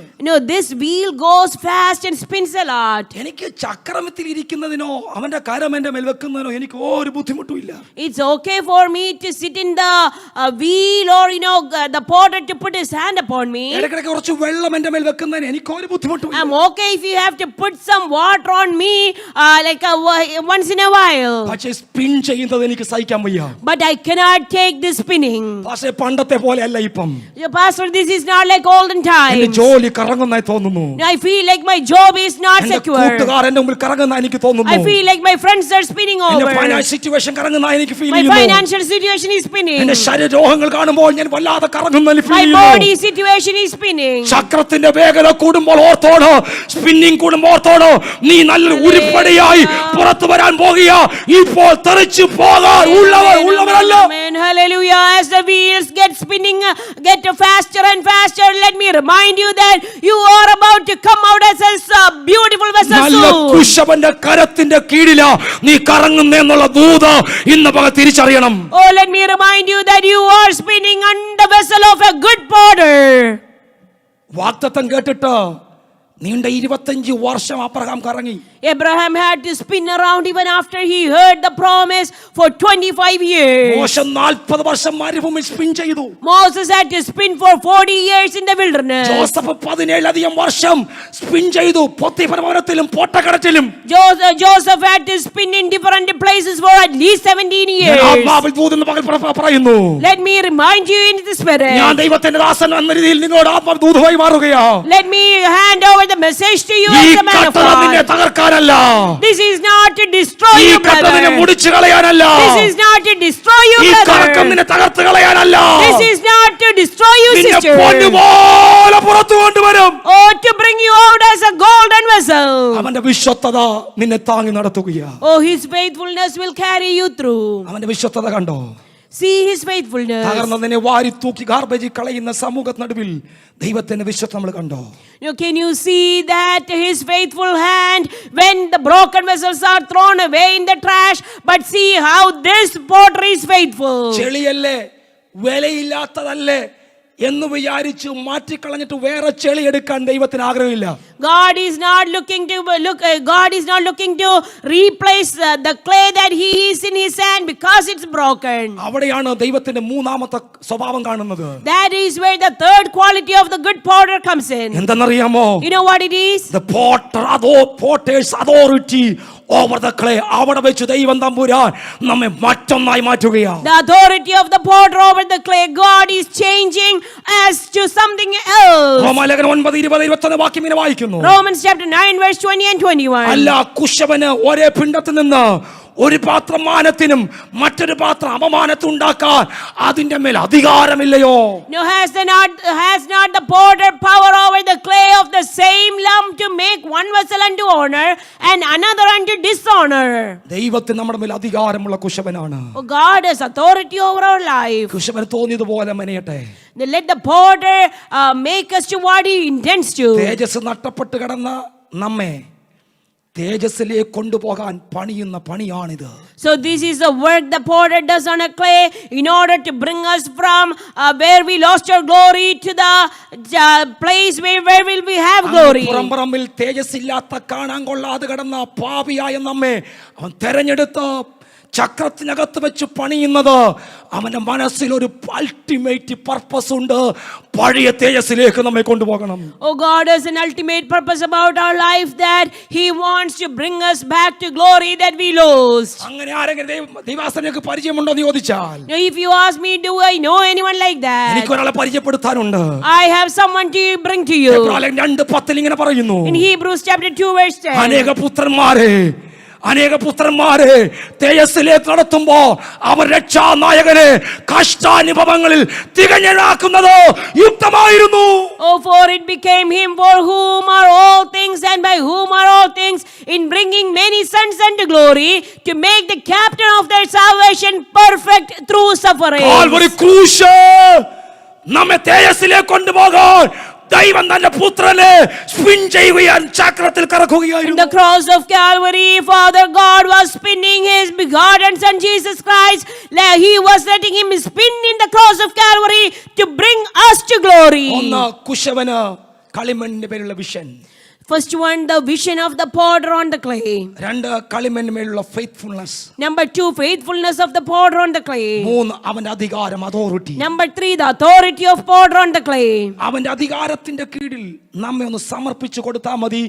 This wheel goes fast and spins a lot. എനിക്ക് ചക്രത്തിൽ ഇരിക്കുന്നതിനോ അവന്റെ കരം എന്റെ മേൽ വെക്കുന്നതിനോ എനിക്ക് ഒരു ബുദ്ധിമുട്ടുമില്ല. It's okay for me to sit in the wheel or the potter to put his hand upon me. ഇടയ്ക്കിടയ്ക്ക് കുറച്ച് വെള്ളം എന്റെ മേൽ വെക്കുന്നതിന് എനിക്ക് ഒരു ബുദ്ധിമുട്ടുമില്ല. I'm okay if you have to put some water on me once in a while. പക്ഷേ സ്പിൻ ചെയ്യുന്നത് എനിക്ക് സഹിക്കാൻ വയ്യ. But I cannot take this spinning. പക്ഷേ പണ്ടത്തെ പോലെ അല്ല ഇപ്പം. Pastor, this is not like olden എന്റെ times. ജോലി കറങ്ങുന്നതായി തോന്നുന്നു. I feel like my job is not എന്റെ secure. കൂട്ടുകാർ എന്റെ മുമ്പിൽ കറങ്ങുന്ന എനിക്ക് തോന്നുന്നു. I feel like my friends are spinning എന്റെ over. ഫൈനാൻഷ്യൽ സിറ്റുവേഷൻ കറങ്ങുന്ന എനിക്ക് ഫീൽ My ചെയ്യുന്നു. financial situation is spinning. എന്റെ ശരീരരോഗങ്ങൾ കാണുമ്പോൾ ഞാൻ വല്ലാതെ കറങ്ങുന്ന ഫീൽ My ചെയ്യുന്നു. body situation is spinning. ചക്രത്തിന്റെ വേഗത കൂടുമ്പോൾ ഓർത്തോണോ, സ്പിന്നിംഗ് കൂടുമ്പോൾ ഓർത്തോണോ, നീ നല്ലൊരു ഉരുപ്പടിയായി പുറത്തു വരാൻ പോകുക. ഇപ്പോൾ തെറിച്ചു പോകാൻ ഉള്ളവരല്ല. Amen. Hallelujah. as the wheels get spinning, get faster and faster, let me remind you that you are about to come out as a beautiful vessel നല്ല soon. കുശവന്റെ കരത്തിന്റെ കീഴിലാ നീ കറങ്ങുന്നെന്നുള്ള ദൂത് ഇന്ന് പകൽ തിരിച്ചറിയണം. Oh, let me remind you that you are spinning under the vessel of a good potter. വാഗ്ദത്തം കേട്ടിട്ട് നീണ്ട 25 വർഷം അബ്രഹാം കറങ്ങി. Abraham had to spin around even after he heard the promise for 25 years. മോശ 40 വർഷം മരുഭൂമിയിൽ സ്പിൻ ചെയ്തു. Moses had to spin for 40 years in the wilderness. Joseph 17 അധികം വർഷം സ്പിൻ ചെയ്തു. പൊത്തിഫർ ഭവനത്തിലും പോട്ടക്കടച്ചിലും. Joseph had to spin in different places for at least 17 years. ആത്മാവിൽ ദൂതെന്ന് പകൽ പറയുന്നു. Let me remind you in the spirit. ഞാൻ ദൈവത്തിന്റെ ദാസൻ എന്ന രീതിയിൽ നിങ്ങളോട് ആത്മാവ് ദൂതമായി മാറുകയാ. Let me hand over the message to you ഈ as a man of കട്ടള നിന്നെ God. തകർക്കാനല്ല. This is not to destroy ഈ you, കട്ട നിന്നെ brother. മുടിച്ചു കളയാനല്ല. This is not to destroy you, ഈ കറക്കം brother. നിന്നെ തകർത്ത് കളയാനല്ല. This is not to destroy you, നിന്നെ sister. പൊന്നുപോലെ പുറത്തു കൊണ്ടുവരും. Or to bring you out as a golden vessel. അവന്റെ വിശ്വസ്തത നിന്നെ താങ്ങി നടത്തുകയാ. Oh, his faithfulness will carry you through. അവന്റെ വിശ്വസ്തത കണ്ടോ? See his faithfulness. തകർന്ന നിന്നെ വാരി തൂക്കി ഗാർബേജ് കളയുന്ന സമൂഹത്തിന് നടുവിൽ ദൈവത്തിന്റെ വിശ്വസ്തത നമ്മൾ കണ്ടോ? Can you see that his faithful hand when the broken vessels are thrown away in the trash? But see how this potter is faithful. ചെളിയല്ലേ, വിലയില്ലാത്തതല്ലേ എന്ന് വിചാരിച്ച് മാറ്റിക്കളഞ്ഞിട്ട് വേറെ ചെളി എടുക്കാൻ ദൈവത്തിന് ആഗ്രഹമില്ല. God is not looking to replace the clay that he is in his hand because it's broken. അവിടെയാണ് ദൈവത്തിന്റെ മൂന്നാമത്തെ സ്വഭാവം കാണുന്നത്. That is where the third quality of the good potter comes in. എന്തെന്നറിയാമോ? You know what it is? The potter's authority over the clay. അവിടെ വെച്ച് ദൈവം തമ്പുരാൻ നമ്മെ മറ്റൊന്നായി മാറ്റുകയാ. The authority of the potter over the clay, God is changing us to something else. റോമാലേഖനം 9:20-21 വാക്യം ഇങ്ങനെ വായിക്കുന്നു. Romans chapter 9 verse 20 and 21. അല്ല, കുശവന് ഒരേ പിണ്ഡത്തിൽ നിന്ന് ഒരു പാത്രം മാനത്തിനും മറ്റൊരു പാത്രം അപമാനത്തുണ്ടാക്കാൻ അതിന്റെ മേൽ അധികാരമില്ലയോ? No, has not the potter power over the clay of the same lump to make one vessel unto honor and another unto dishonor? ദൈവത്തിന് നമ്മുടെ മേൽ അധികാരമുള്ള കുശവനാണ്. Oh, God has authority over our life. കുശവന് തോന്നിയതുപോലെ മെനയട്ടെ. Let the potter make us to what he intends to. തേജസ് നഷ്ടപ്പെട്ട് കിടന്ന നമ്മെ തേജസ്സിലേക്ക് കൊണ്ടുപോകാൻ പണിയുന്ന പണിയാണിത്. So this is the work the potter does on a clay in order to bring us from where we lost our glory to the place where will we have glory. Puramparambil തേജസ്സില്ലാത്ത കാണാൻ കൊള്ളാതെ കിടന്ന പാപിയായ നമ്മെ അവൻ തെരഞ്ഞെടുത്ത് ചക്രത്തിനകത്ത് വെച്ച് പണിയുന്നത് അവന്റെ മനസ്സിൽ ഒരു അൾട്ടിമേറ്റ് പർപ്പസ് ഉണ്ട്. പഴയ തേജസ്സിലേക്ക് നമ്മെ കൊണ്ടുപോകണം. Oh, God has an ultimate purpose about our life, that he wants to bring us back to glory that we lost. അങ്ങനെ ആരെങ്കിലും ദൈവാസനക്ക് പരിചയമുണ്ടോ എന്ന് ചോദിച്ചാൽ, Now if you ask me, do I know anyone like that? എനിക്ക് ഒരാളെ പരിചയപ്പെടുത്താനുണ്ട്. I have someone to bring to you. എബ്രായർ 2:10 ഇങ്ങനെ പറയുന്നു. In Hebrews chapter 2 verse 10. അനേക പുത്രന്മാരെ തേജസ്സിലേക്ക് നടത്തുമ്പോ അവർ രക്ഷാനായകനെ കഷ്ടാനുഭവങ്ങളിൽ തികഞ്ഞാക്കുന്നത് യുക്തമായിരുന്നു. Oh, for it became him for whom are all things and by whom are all things, in bringing many sons unto glory, to make the captain of their salvation perfect through suffering. Calvary ക്രൂശ് നമ്മെ തേജസ്സിലേക്ക് കൊണ്ടുപോകാൻ ദൈവം തന്റെ പുത്രനെ സ്പിൻ ചെയ്യുകയാൻ ചക്രത്തിൽ കറക്കുകയായിരുന്നു. In the cross of Calvary, Father God was spinning his begotten Son Jesus Christ. He was letting him spin in the cross of Calvary to bring us to glory. ഒന്ന് കുശവന് കളിമണ്ണിന്റെ പേരുള്ള vision. First one, the vision of the potter on the clay. രണ്ട് കളിമണ്ണിന്റെ മേലുള്ള faithfulness. Number 2, faithfulness of the potter on the clay. മൂന്ന് അവന്റെ അധികാരം, authority. Number 3, the authority of potter on the clay. അവന്റെ അധികാരത്തിന്റെ കീഴിൽ നമ്മെ ഒന്ന് സമർപ്പിച്ചു കൊടുത്താൽ മതി,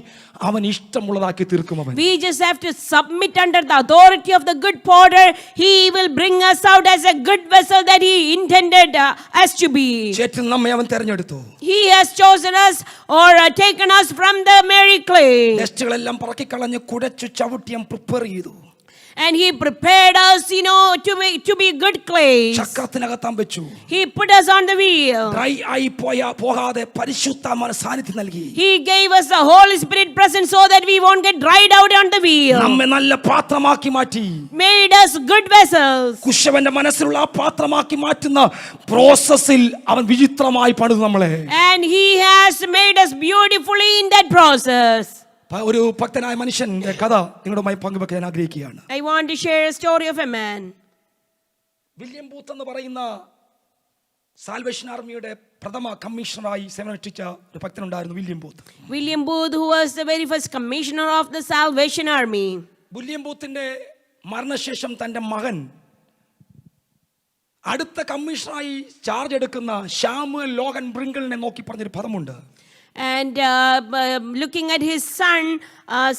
അവൻ ഇഷ്ടമുള്ളതാക്കി തീർക്കും. അവൻ We just have to submit under the authority of the good potter. He will bring us out as a good vessel that he intended us to be. ചേറ്റിൽ നമ്മെ അവൻ തെരഞ്ഞെടുത്തു. He has chosen us or taken us from the merry clay. ടെസ്റ്റുകളെല്ലാം പറക്കിക്കളഞ്ഞ് കുടച്ചു ചവിട്ടിയം പ്രിപ്പയർ ചെയ്തു. And he prepared us, to be good clay. ചക്രത്തിനകത്താൻ വെച്ചു. He put us on the wheel. Dry ആയി പോകാതെ പരിശുദ്ധാത്മാവിന്റെ സാന്നിധ്യം നൽകി. He gave us the Holy Spirit presence so that we won't get dried out on the wheel. നമ്മെ നല്ല പാത്രമാക്കി മാറ്റി. Made us good vessels. കുശവന്റെ മനസ്സിലുള്ള ആ പാത്രമാക്കി മാറ്റുന്ന പ്രോസസ്സിൽ അവൻ വിചിത്രമായി പണിതു നമ്മളെ. And he has made us beautifully in that process. ഒരു ഭക്തനായ മനുഷ്യന്റെ കഥ നിങ്ങളുമായി പങ്കുവെക്കാൻ ഞാൻ ആഗ്രഹിക്കുകയാണ്. I want to share a story of a man. William Booth എന്ന് പറയുന്ന സാൽവേഷൻ ആർമിയുടെ പ്രഥമ കമ്മീഷണറായി സേവനമനുഷ്ഠിച്ച ഒരു ഭക്തനുണ്ടായിരുന്നു William Booth. William Booth, who was the very first commissioner of the Salvation Army. William ബൂത്തിന്റെ മരണശേഷം തന്റെ മകൻ അടുത്ത കമ്മീഷണറായി ചാർജ് എടുക്കുന്ന ശാമുവൽ ലോഗൻ ബ്രിങ്കിളിനെ നോക്കി പറഞ്ഞൊരു പദമുണ്ട്. And looking at his son,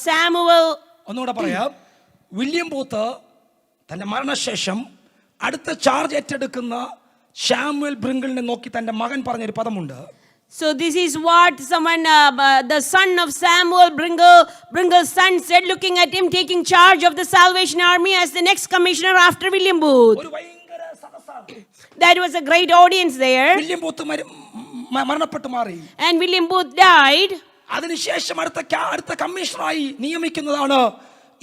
Samuel. ഒന്നുകൂടെ പറയാം. വില്യം ബൂത്ത് തന്റെ മരണശേഷം അടുത്ത ചാർജ് ഏറ്റെടുക്കുന്ന ശാമുവൽ ബ്രിങ്കിളിനെ നോക്കി തന്റെ മകൻ പറഞ്ഞൊരു പദമുണ്ട്. So this is what someone, the son of Samuel Bringle's son said, looking at him taking charge of the Salvation Army as the next commissioner after William Booth. ഒരു ഭയങ്കര സദസ്സാണ്. That was a great audience there. William booth മരണപ്പെട്ടു മാറി. And William Booth died. അതിനുശേഷം അടുത്ത കമ്മീഷണറായി നിയമിക്കുന്നതാണ്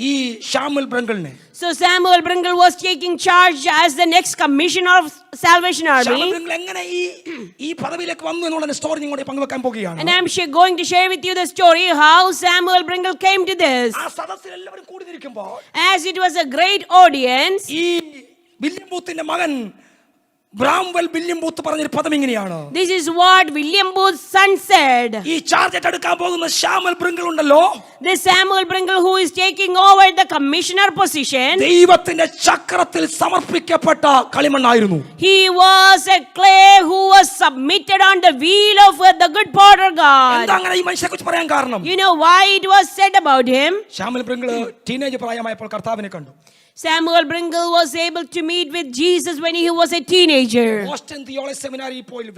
ഈ Samuel ബ്രിങ്കിളിനെ. So Samuel Bringle was taking charge as the next commissioner of Salvation Army. Samuel ബ്രിങ്കിൾ എങ്ങനെ ഈ പദവിയിലേക്ക് വന്നു എന്നുള്ള സ്റ്റോറി നിങ്ങളോട് പങ്കുവെക്കാൻ പോകുകയാണ്. And I'm going to share with you the story how Samuel Bringle came to this. ആ സദസ്സിൽ എല്ലാവരും കൂടി നിൽക്കുമ്പോൾ As it was a great audience, ഈ വില്യം ബൂത്തിന്റെ മകൻ ബ്രാംവെൽ വില്യം ബൂത്ത് പറഞ്ഞൊരു പദം ഇങ്ങനെയാണ്. this is what William Booth's son said. ഈ ചാർജ് ഏറ്റെടുക്കാൻ പോകുന്ന ശാമുവൽ ബ്രിങ്കിൾ ഉണ്ടല്ലോ, This Samuel Bringle who is taking over the commissioner position, ദൈവത്തിന്റെ ചക്രത്തിൽ സമർപ്പിക്കപ്പെട്ട കളിമണ്ണായിരുന്നു. he was a clay who was submitted on the wheel of the good potter God. എന്താ അങ്ങനെ ഈ മനുഷ്യനെ കുറിച്ച് പറയാൻ കാരണം? You know why it was said about him? Samuel Brengle teenage പ്രായമായപ്പോൾ കർത്താവിനെ കണ്ടു. Samuel Bringle was able to meet with Jesus when he was a teenager. Austin theology സെമിനാരിയിൽ പോയി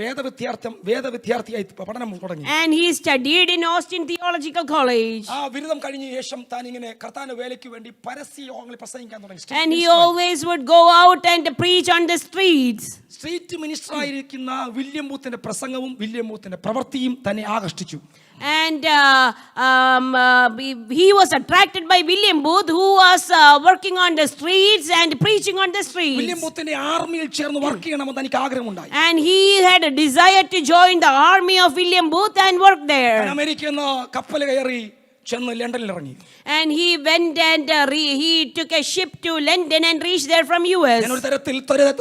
വേദവിദ്യാർത്ഥിയായി പഠനം തുടങ്ങി. And he studied in Austin Theological College. ആ ബിരുദം കഴിഞ്ഞ ശേഷം താൻ ഇങ്ങനെ കർത്താവിന്റെ വേലയ്ക്ക് വേണ്ടി പരസ്യ യോഗങ്ങളിൽ പ്രസംഗിക്കാൻ തുടങ്ങി. And he always would go out and preach on the streets. Street minister ആയിരിക്കുന്ന വില്യം ബൂത്തിന്റെ പ്രസംഗവും വില്യം ബൂത്തിന്റെ പ്രവൃത്തിയും തന്നെ ആകർഷിച്ചു. And he was attracted by William Booth, who was working on the streets and preaching on the streets. William ബൂത്തിന്റെ ആർമിയിൽ ചേർന്ന് വർക്ക് ചെയ്യണമെന്ന് എനിക്ക് ആഗ്രഹമുണ്ടായി. And he had a desire to join the army of William Booth and work there. അമേരിക്കയിൽ നിന്ന് കപ്പൽ കയറി ചെന്ന് ലണ്ടനിൽ ഇറങ്ങി. And he went and he took a ship to London and reached there from US. ഞാൻ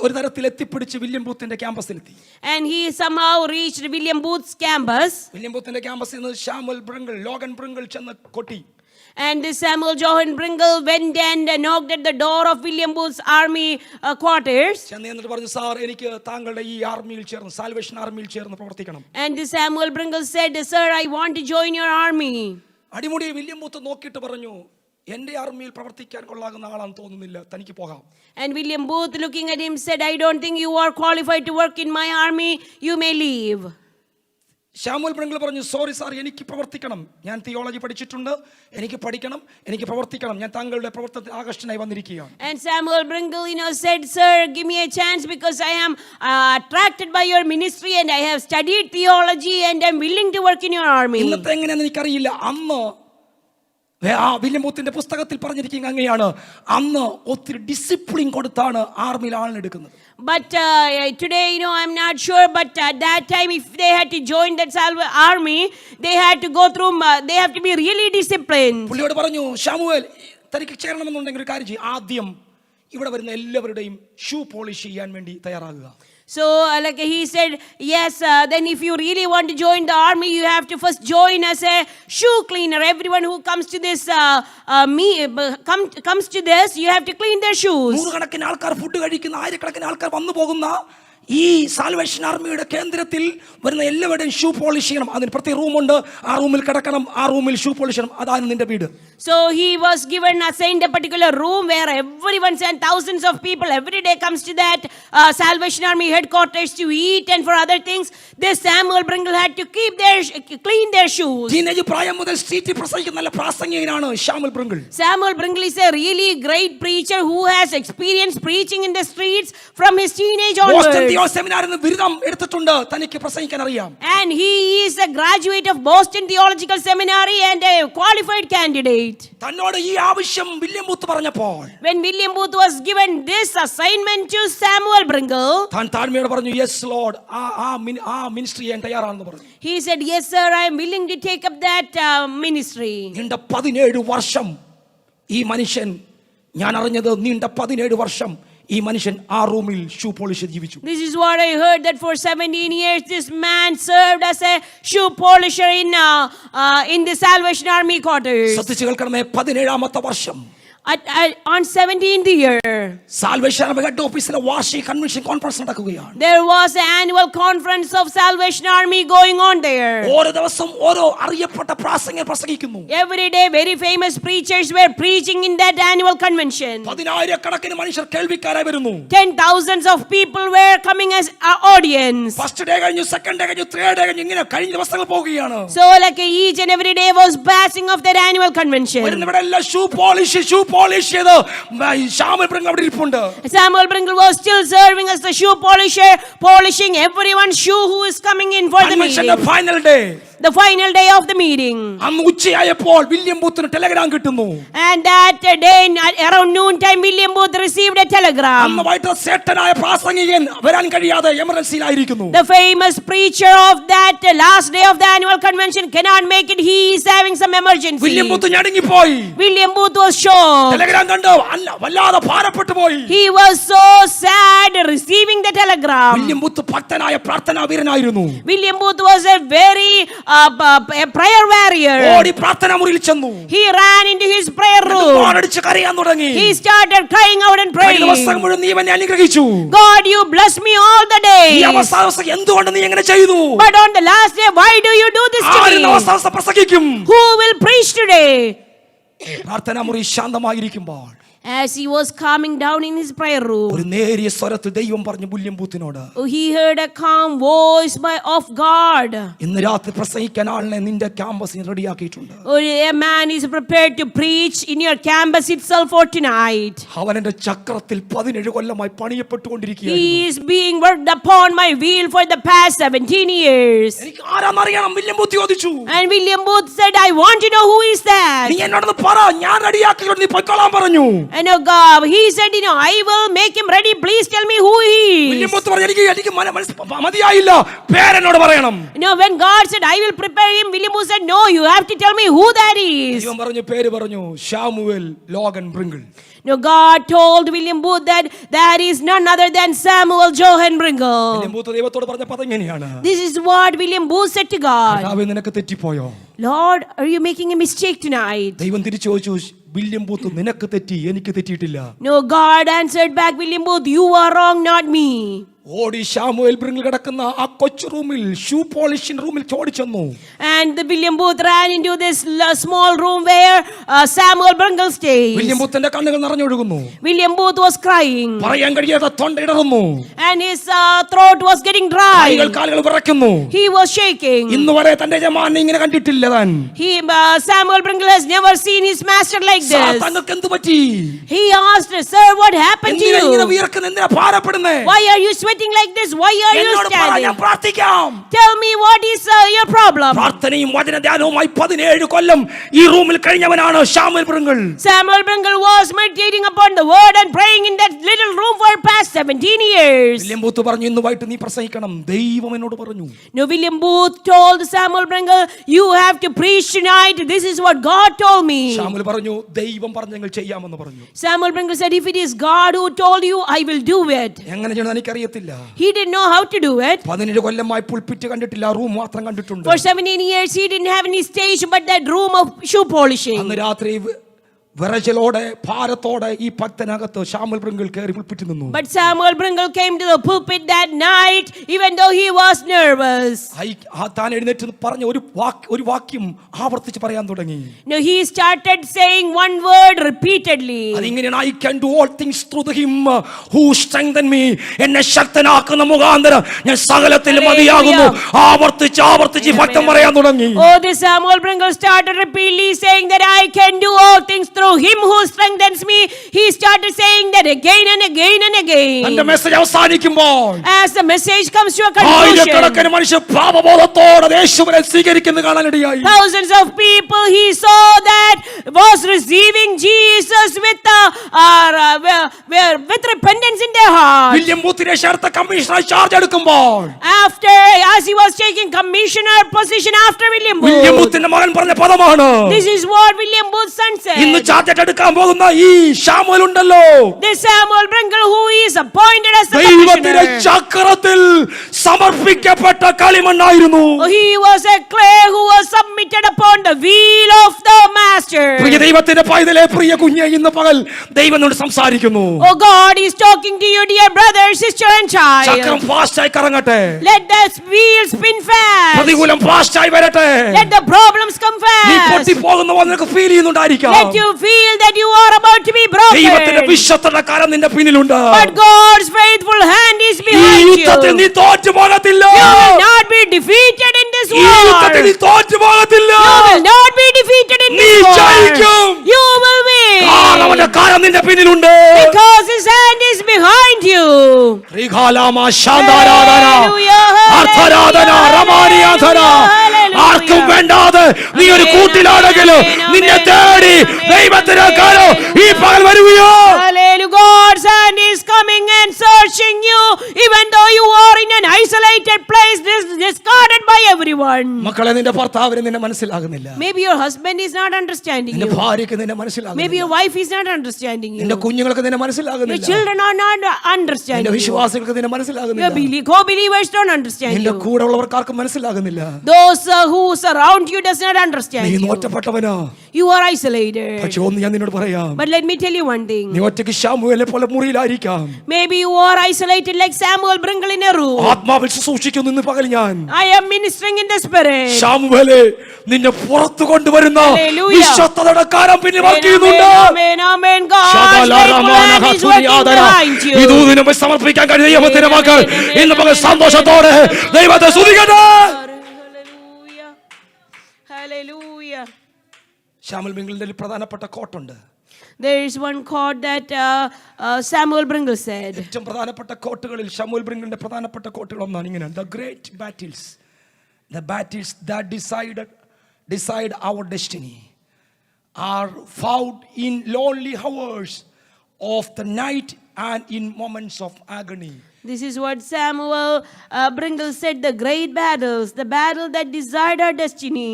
ഒരു തരത്തിൽ എത്തിപ്പിടിച്ച് വില്യം ബൂത്തിന്റെ ക്യാമ്പസിലെത്തി. And he somehow reached William Booth's campus. William ബൂത്തിന്റെ ക്യാമ്പസിൽ നിന്ന് ശാമുവൽ ബ്രിങ്കിൾ ലോഗൻ ബ്രിങ്കിൾ ചെന്ന് കൊട്ടി. And this Samuel Johan Bringle went and knocked at the door of William Booth's army quarters. ചെന്ന് എന്നിട്ട് പറഞ്ഞു, സാർ എനിക്ക് താങ്കളുടെ ഈ ആർമിയിൽ ചേർന്ന് സാൽവേഷൻ ആർമിയിൽ ചേർന്ന് പ്രവർത്തിക്കണം. And this Samuel Bringle said, sir, I want to join your army. അടിമുടി വില്യം ബൂത്ത് നോക്കിയിട്ട് പറഞ്ഞു, എന്റെ ആർമിയിൽ പ്രവർത്തിക്കാൻ കൊള്ളാകുന്ന ആളാണെന്ന് തോന്നുന്നില്ല, തനിക്ക് പോകാം. And William Booth, looking at him, said, I don't think you are qualified to work in my army. You may leave. Samuel ബ്രിങ്കിൾ പറഞ്ഞു, സോറി സാർ, എനിക്ക് പ്രവർത്തിക്കണം, ഞാൻ തിയോളജി പഠിച്ചിട്ടുണ്ട്, എനിക്ക് പഠിക്കണം, എനിക്ക് പ്രവർത്തിക്കണം, ഞാൻ താങ്കളുടെ പ്രവർത്തനത്തിൽ ആകർഷണമായി വന്നിരിക്കുകയാണ്. And Samuel Bringle, said, sir, give me a chance because I am attracted by your ministry and I have studied theology and I am willing to work in your army. ഇന്നത്തെ എങ്ങനെയാണെന്ന് എനിക്കറിയില്ല. അന്ന് വില്യം ബൂത്തിന്റെ പുസ്തകത്തിൽ പറഞ്ഞിരിക്കുന്നത് അങ്ങനെയാണ്, അന്ന് ഒത്തിരി ഡിസിപ്ലിൻ കൊടുത്താണ് ആർമിയിൽ ആളിനെടുക്കുന്നത്. But today, I'm not sure. But at that time, if they had to join that army, they had to go through. They have to be really disciplined. പുള്ളിയോട് പറഞ്ഞു, ശാമുവേൽ, തനിക്ക് ചേരണമെന്നുണ്ടെങ്കിൽ ഒരു കാര്യം ചെയ്യും, ആദ്യം ഇവിടെ വരുന്ന എല്ലാവരുടെയും ഷൂ പോളിഷ് ചെയ്യാൻ വേണ്ടി തയ്യാറാകുക. So like he said, yes, then if you really want to join the army, you have to first join as a shoe cleaner. Everyone who comes to this comes to this, you have to clean their shoes. നൂറുകണക്കിന് ആൾക്കാർ ഫുഡ് കഴിക്കുന്ന, ആയിരക്കണക്കിന് ആൾക്കാർ വന്നു പോകുന്ന ഈ സാൽവേഷൻ ആർമിയുടെ കേന്ദ്രത്തിൽ വരുന്ന എല്ലാവരുടെയും ഷൂ പോളിഷ് ചെയ്യണം. അതിന് പ്രത്യേക റൂമുണ്ട്. ആ റൂമിൽ കിടക്കണം, ആ റൂമിൽ ഷൂ പോളിഷ് ചെയ്യണം. അതാണ് നിന്റെ വീട്. So he was assigned a particular room where everyone and thousands of people every day comes to that Salvation Army headquarters to eat and for other things. This Samuel Bringle had to clean their shoes. Teenage പ്രായം മുതൽ സ്ട്രീറ്റിൽ പ്രസംഗിക്കുന്ന നല്ല പ്രാസംഗികനാണ് ശാമുൽ ബ്രിങ്കിൾ. Samuel Bringle is a really great preacher who has experience preaching in the streets from his teenage onwards. സെമിനാറിൽ നിന്ന് ബിരുദം എടുത്തിട്ടുണ്ട്. തനിക്ക് പ്രസംഗിക്കാൻ അറിയാം. And he is a graduate of Boston Theological Seminary and a qualified candidate. തന്നോട് ഈ ആവശ്യം വില്യം ബൂത്ത് പറഞ്ഞപ്പോൾ, when William Booth was given this assignment to Samuel Bringle, താൻ താഴ്മയോട് പറഞ്ഞു, യെസ് ലോർഡ്, ആ മിനിസ്ട്രി ചെയ്യാൻ തയ്യാറാണെന്ന് പറഞ്ഞു. he said, yes sir, I am willing to take up that ministry. നീണ്ട 17 വർഷം ഈ മനുഷ്യൻ, ഞാൻ അറിഞ്ഞത് നീണ്ട 17 വർഷം ഈ മനുഷ്യൻ ആ റൂമിൽ ഷൂ പോളിഷ് ജീവിച്ചു. This is what I heard, that for 17 years this man served as a shoe polisher in the Salvation Army quarters. ശ്രദ്ധിച്ചു കേൾക്കണമേ, 17ാമത്തെ വർഷം on 17th year salvation army head ഓഫീസിലെ വാർഷിക കൺവെൻഷൻ കോൺഫറൻസ് നടക്കുകയാണ്. there was an annual conference of Salvation Army going on there. ഓരോ ദിവസം ഓരോ അറിയപ്പെട്ട പ്രാസംഗികർ പ്രസംഗിക്കുന്നു. every day very famous preachers were preaching in that annual convention. 10,000 മനുഷ്യർ കേൾവിക്കാരായി വരുന്നു. 10,000s of people were coming as audience. First day കഴിഞ്ഞു, സെക്കൻഡ് ഡേ കഴിഞ്ഞു, തേർഡ് ഡേ കഴിഞ്ഞു, ഇങ്ങനെ കഴിഞ്ഞ ദിവസങ്ങൾ പോവുകയാണ്. so like each and every day was passing of that annual convention. വരുന്നവരെല്ലാം ഷൂ പോളിഷ് ചെയ്ത് ശാമുൽ ബ്രിങ്കിൾ അവിടെ ഇരിപ്പുണ്ട്. Samuel Bringle was still serving as the shoe polisher, polishing everyone's shoe who is coming in for the meeting. Final day, the final day of the meeting. അന്ന് ഉച്ചയായപ്പോൾ വില്യം ബൂത്തിന് ടെലഗ്രാം കിട്ടുന്നു. and that day around noon time William Booth received a telegram. അന്ന് വൈകിട്ട് സേട്ടനായ പ്രാസംഗികൻ വരാൻ കഴിയാതെ എമർജൻസിയിലായിരിക്കുന്നു. the famous preacher of that last day of the annual convention cannot make it. He is having some emergency. William Booth ഞടുങ്ങിപ്പോയി. William Booth was shocked. Telegram കണ്ടു വല്ലാതെ ഭാരപ്പെട്ടു പോയി. he was so sad receiving the telegram. William booth ഭക്തനായ പ്രാർത്ഥനാ വീരനായിരുന്നു. William Booth was a very a prayer warrior. ഓടി പ്രാർത്ഥനാ മുറിയിൽ ചെന്നു. he ran into his prayer room. വാളടിച്ച് കരയാൻ തുടങ്ങി. he started crying out and praying. ദിവസം മുഴുവൻ നീ എന്നെ അനുഗ്രഹിച്ചു. God, you bless me all the day. ഈ അവസ്ഥ എന്തുകൊണ്ട് നീ എങ്ങനെ ചെയ്തു? but on the last day why do you do this to me? ആര് അവസ്ഥ പ്രസംഗിക്കും? who will preach today? പ്രാർത്ഥനാ മുറി ശാന്തമായിരിക്കുമ്പോൾ, as he was calming down in his prayer room, ഒരു നേരിയ സ്വരത്തിൽ ദൈവം പറഞ്ഞു William ബൂത്തിനോട്, he heard a calm voice of God. ഇന്ന് രാത്രി പ്രസംഗിക്കാൻ ആളിനെ നിന്റെ ക്യാമ്പസിൽ റെഡിയാക്കിയിട്ടുണ്ട്. a man is prepared to preach in your campus itself for tonight. അവൻ എന്റെ ചക്രത്തിൽ 17 കൊല്ലമായി പണിയപ്പെട്ടുകൊണ്ടിരിക്കുകയാണ്. he is being worked upon my wheel for the past 17 years. എനിക്ക് ആരാന്നറിയണം, വില്യം ബൂത്ത് ചോദിച്ചു. and William Booth said, I want to know who is that. നീ എന്നോട് പറ, ഞാൻ റെഡിയാക്കിയിട്ട് നീ പോയിക്കൊള്ളാൻ പറഞ്ഞു. and God, he said, I will make him ready, please tell me who he is. William booth പറഞ്ഞു, എനിക്ക് മതിയായില്ല, പേരെന്നോട് പറയണം. when God said I will prepare him, William Booth said, no, you have to tell me who that is. ദൈവം പറഞ്ഞു, പേര് പറഞ്ഞു, Samuel Logan ബ്രിങ്കിൾ. God told William Booth that is none other than Samuel Johan Bringle. William booth ദൈവത്തോട് പറഞ്ഞ പദം ഇങ്ങനെയാണ്, this is what William Booth said to God. കർത്താവേ, നിനക്ക് തെറ്റിപ്പോയോ? Lord, are you making a mistake tonight? ദൈവം തിരിച്ചു ചോദിച്ചു, വില്യം ബൂത്ത്, നിനക്ക് തെറ്റി, എനിക്ക് തെറ്റിയിട്ടില്ല. no, God answered back, William Booth, you are wrong, not me. ഓടി ശാമുവേൽ ബ്രിങ്കിൾ കിടക്കുന്ന ആ കൊച്ചു റൂമിൽ, ഷൂ പോളിഷിംഗ് റൂമിൽ ചോടി ചെന്നു. and the William Booth ran into this small room where Samuel Bringle stayed. William ബൂത്തിന്റെ കണ്ണുകൾ നിറഞ്ഞൊഴുകുന്നു. William Booth was crying. പറയാൻ കഴിയാതെ തൊണ്ട ഇടറുന്നു. and his throat was getting dry. കാലുകൾ വിറയ്ക്കുന്നു. he was shaking. ഇന്ന് വരെ തന്റെ യജമാനെ ഇങ്ങനെ കണ്ടിട്ടില്ല താൻ. Samuel Bringle has never seen his master like this. തങ്ങൾക്ക് എന്തു പറ്റി? he asked, sir, what happened to you? ഇങ്ങനെ വിയർക്കുന്നു, എന്തിനാ ഭാരപ്പെടുന്നേ? why are you sweating like this? Why are you standing? ഞാൻ പ്രാർത്ഥിക്കാം. tell me what is your problem. പ്രാർത്ഥനയും വചനധ്യാനവുമായി 17 കൊല്ലം ഈ റൂമിൽ കഴിഞ്ഞവനാണ് Samuel ബ്രിങ്കിൾ. Samuel Bringle was meditating upon the word and praying in that little room for past 17 years. William booth പറഞ്ഞു, ഇന്ന് വൈകിട്ട് നീ പ്രസംഗിക്കണം, ദൈവം എന്നോട് പറഞ്ഞു. no, William Booth told Samuel Bringle, you have to preach tonight, this is what God told me. Samuel പറഞ്ഞു, ദൈവം പറഞ്ഞെങ്കിൽ ചെയ്യാമെന്ന് പറഞ്ഞു. Samuel Bringle said, if it is God who told you, I will do it. എങ്ങനെ ചെയ്യണമെന്ന് എനിക്കറിയത്തില്ല. he didn't know how to do it. 17 കൊല്ലമായി പുൽപിറ്റ് കണ്ടിട്ടില്ല, റൂം മാത്രം കണ്ടിട്ടുണ്ട്. for 17 years he didn't have any stage but that room of shoe polishing. അന്ന് രാത്രി വിറയലോടെ ഭാരത്തോടെ ഈ ഭക്തനകത്ത് ശാമുൽ ബ്രിങ്കിൾ കയറി പുൽപ്പിറ്റ് നിന്നു. But Samuel Bringle came to the pulpit that night, even though he was nervous. താൻ എഴുന്നേറ്റ് പറഞ്ഞ ഒരു വാക്യം ആവർത്തിച്ച് പറയാൻ തുടങ്ങി. Now he started saying one word repeatedly. അതിങ്ങനെയാണ്, I can do all things through him who strengthen me. എന്നെ ശക്തനാക്കുന്ന മുഖാന്തരം ഞാൻ സകലത്തിലും മതിയാകുന്നു. ആവർത്തിച്ച് ഭക്തൻ പറയാൻ തുടങ്ങി. Oh, this Samuel Bringle started repeatedly saying that I can do all things through him who strengthens me. He started saying that again and again and again. And the message അവസാനിക്കുമ്പോൾ, as the message comes to a conclusion, ആയിരക്കണക്കിന് മനുഷ്യർ പാപബോധത്തോടെ യേശുവിനെ സ്വീകരിക്കുന്നത് കാണാനിടയായി. thousands of people he saw that was receiving Jesus with repentance in their heart. William ബൂത്തിനെ ചേർത്ത കമ്മീഷണർ ചാർജ് എടുക്കുമ്പോൾ, After, as he was taking commissioner position after William William Booth, ബൂത്തിന്റെ മകൻ പറഞ്ഞ പദമാണ്, this is what William Booth's son said. ഇന്ന് ചാർജ് എടുക്കാൻ പോകുന്ന ഈ ശാമുവേൽ ഉണ്ടല്ലോ, This Samuel Bringle who is appointed as the ദൈവത്തിന്റെ commissioner, ചക്രത്തിൽ സമർപ്പിക്കപ്പെട്ട കളിമണ്ണായിരുന്നു. he was a clay who was submitted upon the wheel of the master. പ്രിയ ദൈവത്തിന്റെ പൈതലേ, പ്രിയ കുഞ്ഞെ, ഇന്ന് പകൽ ദൈവം നിന്നോട് സംസാരിക്കുന്നു. Oh, God is talking to you, dear brother, sister and ചക്രം child. ഫാസ്റ്റായി കറങ്ങട്ടെ, Let the wheel spin fast. പ്രതികൂലം ഫാസ്റ്റായി വരട്ടെ. Let the problems come നീ fast. പൊട്ടിപ്പോകുന്ന നിനക്ക് feel ചെയ്യുന്നുണ്ടായിരിക്കാം. Let you feel that you are about to be ദൈവത്തിന്റെ broken. വിശ്വസ്തയുടെ കരം നിന്റെ പിന്നിലുണ്ട്. But God's faithful hand is ഈ behind യുദ്ധത്തിൽ you. നീ തോറ്റു പോകത്തില്ല. You will not be defeated in this ഈ യുദ്ധത്തിൽ war. നീ തോറ്റു പോകത്തില്ല. You will not be defeated in നീ this war. ജയിക്കും. You will win. കാരണം അവന്റെ കരം നിന്റെ പിന്നിലുണ്ട്. Because his hand is behind you. ശ്രീകാലാമ ശാന്താരാധന, Hallelujah, അർത്ഥരാധന, റമാനിയാധന. hallelujah. ആർക്കും വേണ്ടാതെ നീ ഒരു കൂട്ടിലാണെങ്കിലും നിന്നെ തേടി ദൈവത്തിന്റെ കരം ഈ പകൽ വരുകയോ. Hallelujah. God's hand is coming and searching you, even though you are in an isolated place, discarded by everyone. മക്കളെ, നിന്റെ ഭർത്താവിന് നിന്നെ മനസ്സിലാകുന്നില്ല. Maybe your husband is not understanding നിന്റെ you. ഭാര്യക്ക് നിന്നെ Maybe മനസ്സിലാകുന്നില്ല. your wife is not understanding you. നിന്റെ കുഞ്ഞുങ്ങൾക്ക് നിന്നെ Your മനസ്സിലാകുന്നില്ല. children are not നിന്റെ understanding you. വിശ്വാസികൾക്ക് നിന്നെ Your മനസ്സിലാകുന്നില്ല. co-believers don't understand നിന്റെ you. കൂടെ ഉള്ളവർക്കാർക്കും മനസ്സിലാകുന്നില്ല. Those who surround you does not understand നീ you. ഒറ്റപ്പെട്ടവനാ. You are isolated. പക്ഷെ ഒന്ന് ഞാൻ നിന്നോട് പറയാം, But let me tell you one thing. നീ ഒറ്റയ്ക്ക് ശമൂവേലിനെ പോലെ മുറിയിലായിരിക്കാം. Maybe you are isolated like Samuel Bringle in a room. ആത്മാവിൽ ശുശ്രൂഷിക്കുന്നു ഇന്ന് പകൽ ഞാൻ. I am ministering in the spirit. ശമൂവേലേ, നിന്നെ പുറത്തു കൊണ്ടുവരുന്ന Hallelujah. വിശ്വസ്തയുടെ കരം പിന്നിൽ വർക്ക് ചെയ്യുന്നുണ്ട്. Amen, amen. God's faithful hand is working behind you. ഈ ദൂതിനെ സമർപ്പിക്കാൻ കഴിയുന്ന ദൈവത്തിന്റെ മക്കൾ ഇന്ന് പകൽ സന്തോഷത്തോടെ ദൈവത്തെ സ്തുതിക്കട്ടെ. Hallelujah. Hallelujah. ശാമുൽ ബ്രിങ്കിളിന്റെ ഒരു പ്രധാനപ്പെട്ട കോട്ടുണ്ട്. There is one quote that Samuel Bringle said. ഏറ്റവും പ്രധാനപ്പെട്ട കോട്ടുകളിൽ ശമൂൽ ബ്രിങ്കിളിന്റെ പ്രധാനപ്പെട്ട കോട്ടുകൾ ഒന്നാണ് ഇങ്ങനെ: The great battles, the battles that decide our destiny are found in lonely hours of the night and in moments of agony. This is what Samuel Bringle said. The great battles, the battle that decide our destiny,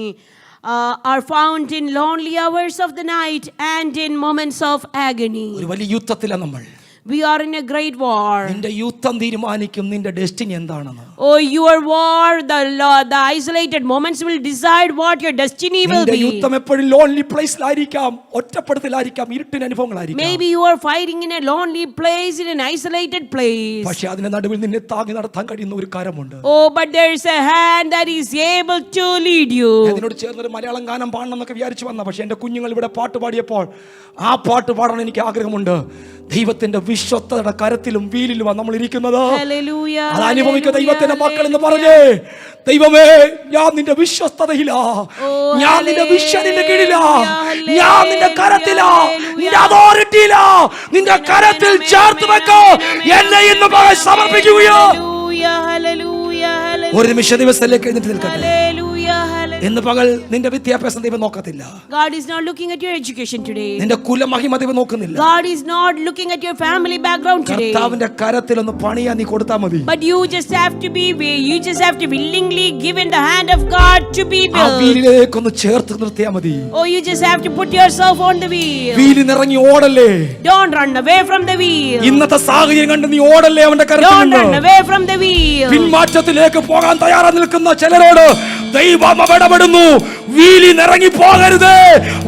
are found in lonely hours of the night and in moments of agony. ഒരു വലിയ യുദ്ധത്തിലാണ് നമ്മൾ. We are in a great war. നിന്റെ യുദ്ധം തീരുമാനിക്കും നിന്റെ ഡെസ്റ്റിനി എന്താണെന്ന്. Oh, your war, the isolated moments will decide what your destiny will നിന്റെ be. യുദ്ധം എപ്പോഴും ലോൺലി പ്ലേസിലായിരിക്കാം, ഒറ്റപ്പെടുത്തലായിരിക്കാം, ഇരുട്ടിന്റെ അനുഭവങ്ങളായിരിക്കാം. Maybe you are fighting in a lonely place, in an isolated place. പക്ഷേ അതിന്റെ നടുവിൽ നിന്നെ താങ്ങി നടത്താൻ കഴിയുന്ന ഒരു കരമുണ്ട്. Oh, but there is a hand that is able to lead you. അതിനോട് ചേർന്നൊരു മലയാളം ഗാനം പാടണം എന്നൊക്കെ വിചാരിച്ചു വന്ന, പക്ഷെ എന്റെ കുഞ്ഞുങ്ങൾ ഇവിടെ പാട്ട് പാടിയപ്പോൾ ആ പാട്ട് പാടാൻ എനിക്ക് ആഗ്രഹമുണ്ട്. ദൈവത്തിന്റെ വിശ്വസ്തയുടെ കരത്തിലും വീലിലുമാണ് നമ്മൾ ഇരിക്കുന്നത്. Hallelujah. അത് അനുഭവിക്കുക ദൈവത്തിന്റെ മക്കൾ എന്ന് പറഞ്ഞേ, ദൈവമേ, ഞാൻ നിന്റെ വിശ്വസ്തതയിലാ, ഞാൻ നിന്റെ വിശ്വസിന്റെ കീഴിലാ, ഞാൻ നിന്റെ കരത്തിലാ, നിന്റെ അതോറിറ്റിയിലാ, നിന്റെ കരത്തിൽ ചേർത്ത് വെക്കോ, എന്നെ ഇന്ന് സമർപ്പിക്കുകയോ. ഒരു നിമിഷ ദിവസത്തിലേക്ക് എഴുന്നേറ്റ് നിൽക്കട്ടെ. ഇന്ന് പകൽ നിന്റെ വിദ്യാഭ്യാസം ദൈവം നോക്കത്തില്ല. God is not looking at your education today. നിന്റെ കുലമഹിമ ദൈവം നോക്കുന്നില്ല. God is not looking at your family background today. കർത്താവിന്റെ കരത്തിൽ ഒന്ന് പണിയാൻ നീ കൊടുത്താൽ മതി. But you just have to willingly give in the hand of God to be ആ built. വീലിലേക്ക് ഒന്ന് ചേർത്ത് നിർത്തിയാൽ മതി. Oh, you just have to put yourself on the wheel. വീലിനിറങ്ങി ഓടല്ലേ. Don't run away from the wheel. ഇന്നത്തെ സാഹചര്യം കണ്ട് നീ ഓടല്ലേ അവന്റെ കരത്തിൽ Don't നിന്ന്. run away from the wheel. പിന്മാറ്റത്തിലേക്ക് പോകാൻ തയ്യാറായി നിൽക്കുന്ന ചിലരോട് ദൈവം ഇടപെടുന്നു. വീലി നിറങ്ങി പോകരുത്.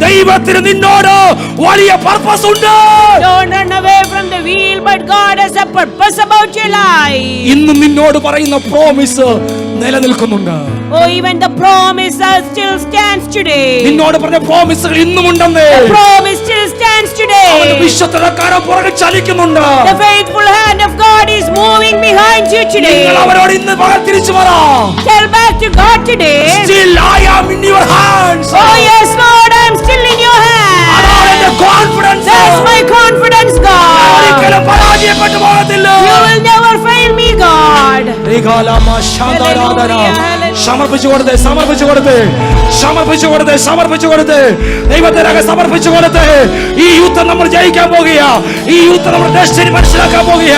ദൈവത്തിന് നിന്നോട് വലിയ പർപ്പസ് ഉണ്ട്. Don't run away from the wheel, but God has a purpose about your life. ഇന്ന് നിന്നോട് പറയുന്ന പ്രോമിസ് നിലനിൽക്കുന്നുണ്ട്. Oh, even the promise still stands today. നിന്നോട് പറഞ്ഞ പ്രോമിസുകൾ ഇന്നും ഉണ്ടെന്നേ. The promise still stands today. വിശ്വസ്തയുടെ കരം പുറകെ ചലിക്കുന്നുണ്ട്. The faithful hand of God is moving behind you today. നിങ്ങൾ അവരോട് ഇന്ന് പകൽ തിരിച്ചു പറ. Tell back to God today. Still I am in your hands. Oh yes, Lord, I am still in your hands. അതാണ് എന്റെ confidence. That's my confidence, God. ഒരിക്കലും പരാജയപ്പെട്ടു പോകത്തില്ല. You will never fail me, God. സമർപ്പിച്ചു കൊടുത്തേ, സമർപ്പിച്ചു കൊടുത്തേ, സമർപ്പിച്ചു കൊടുത്തേ, സമർപ്പിച്ചു കൊടുത്തേ, ദൈവത്തിനകം സമർപ്പിച്ചു കൊടുത്തേ. ഈ യുദ്ധം നമ്മൾ ജയിക്കാൻ പോകുക. ഈ യുദ്ധം നമ്മൾ ഡെസ്റ്റിനി മനസ്സിലാക്കാൻ പോകുക.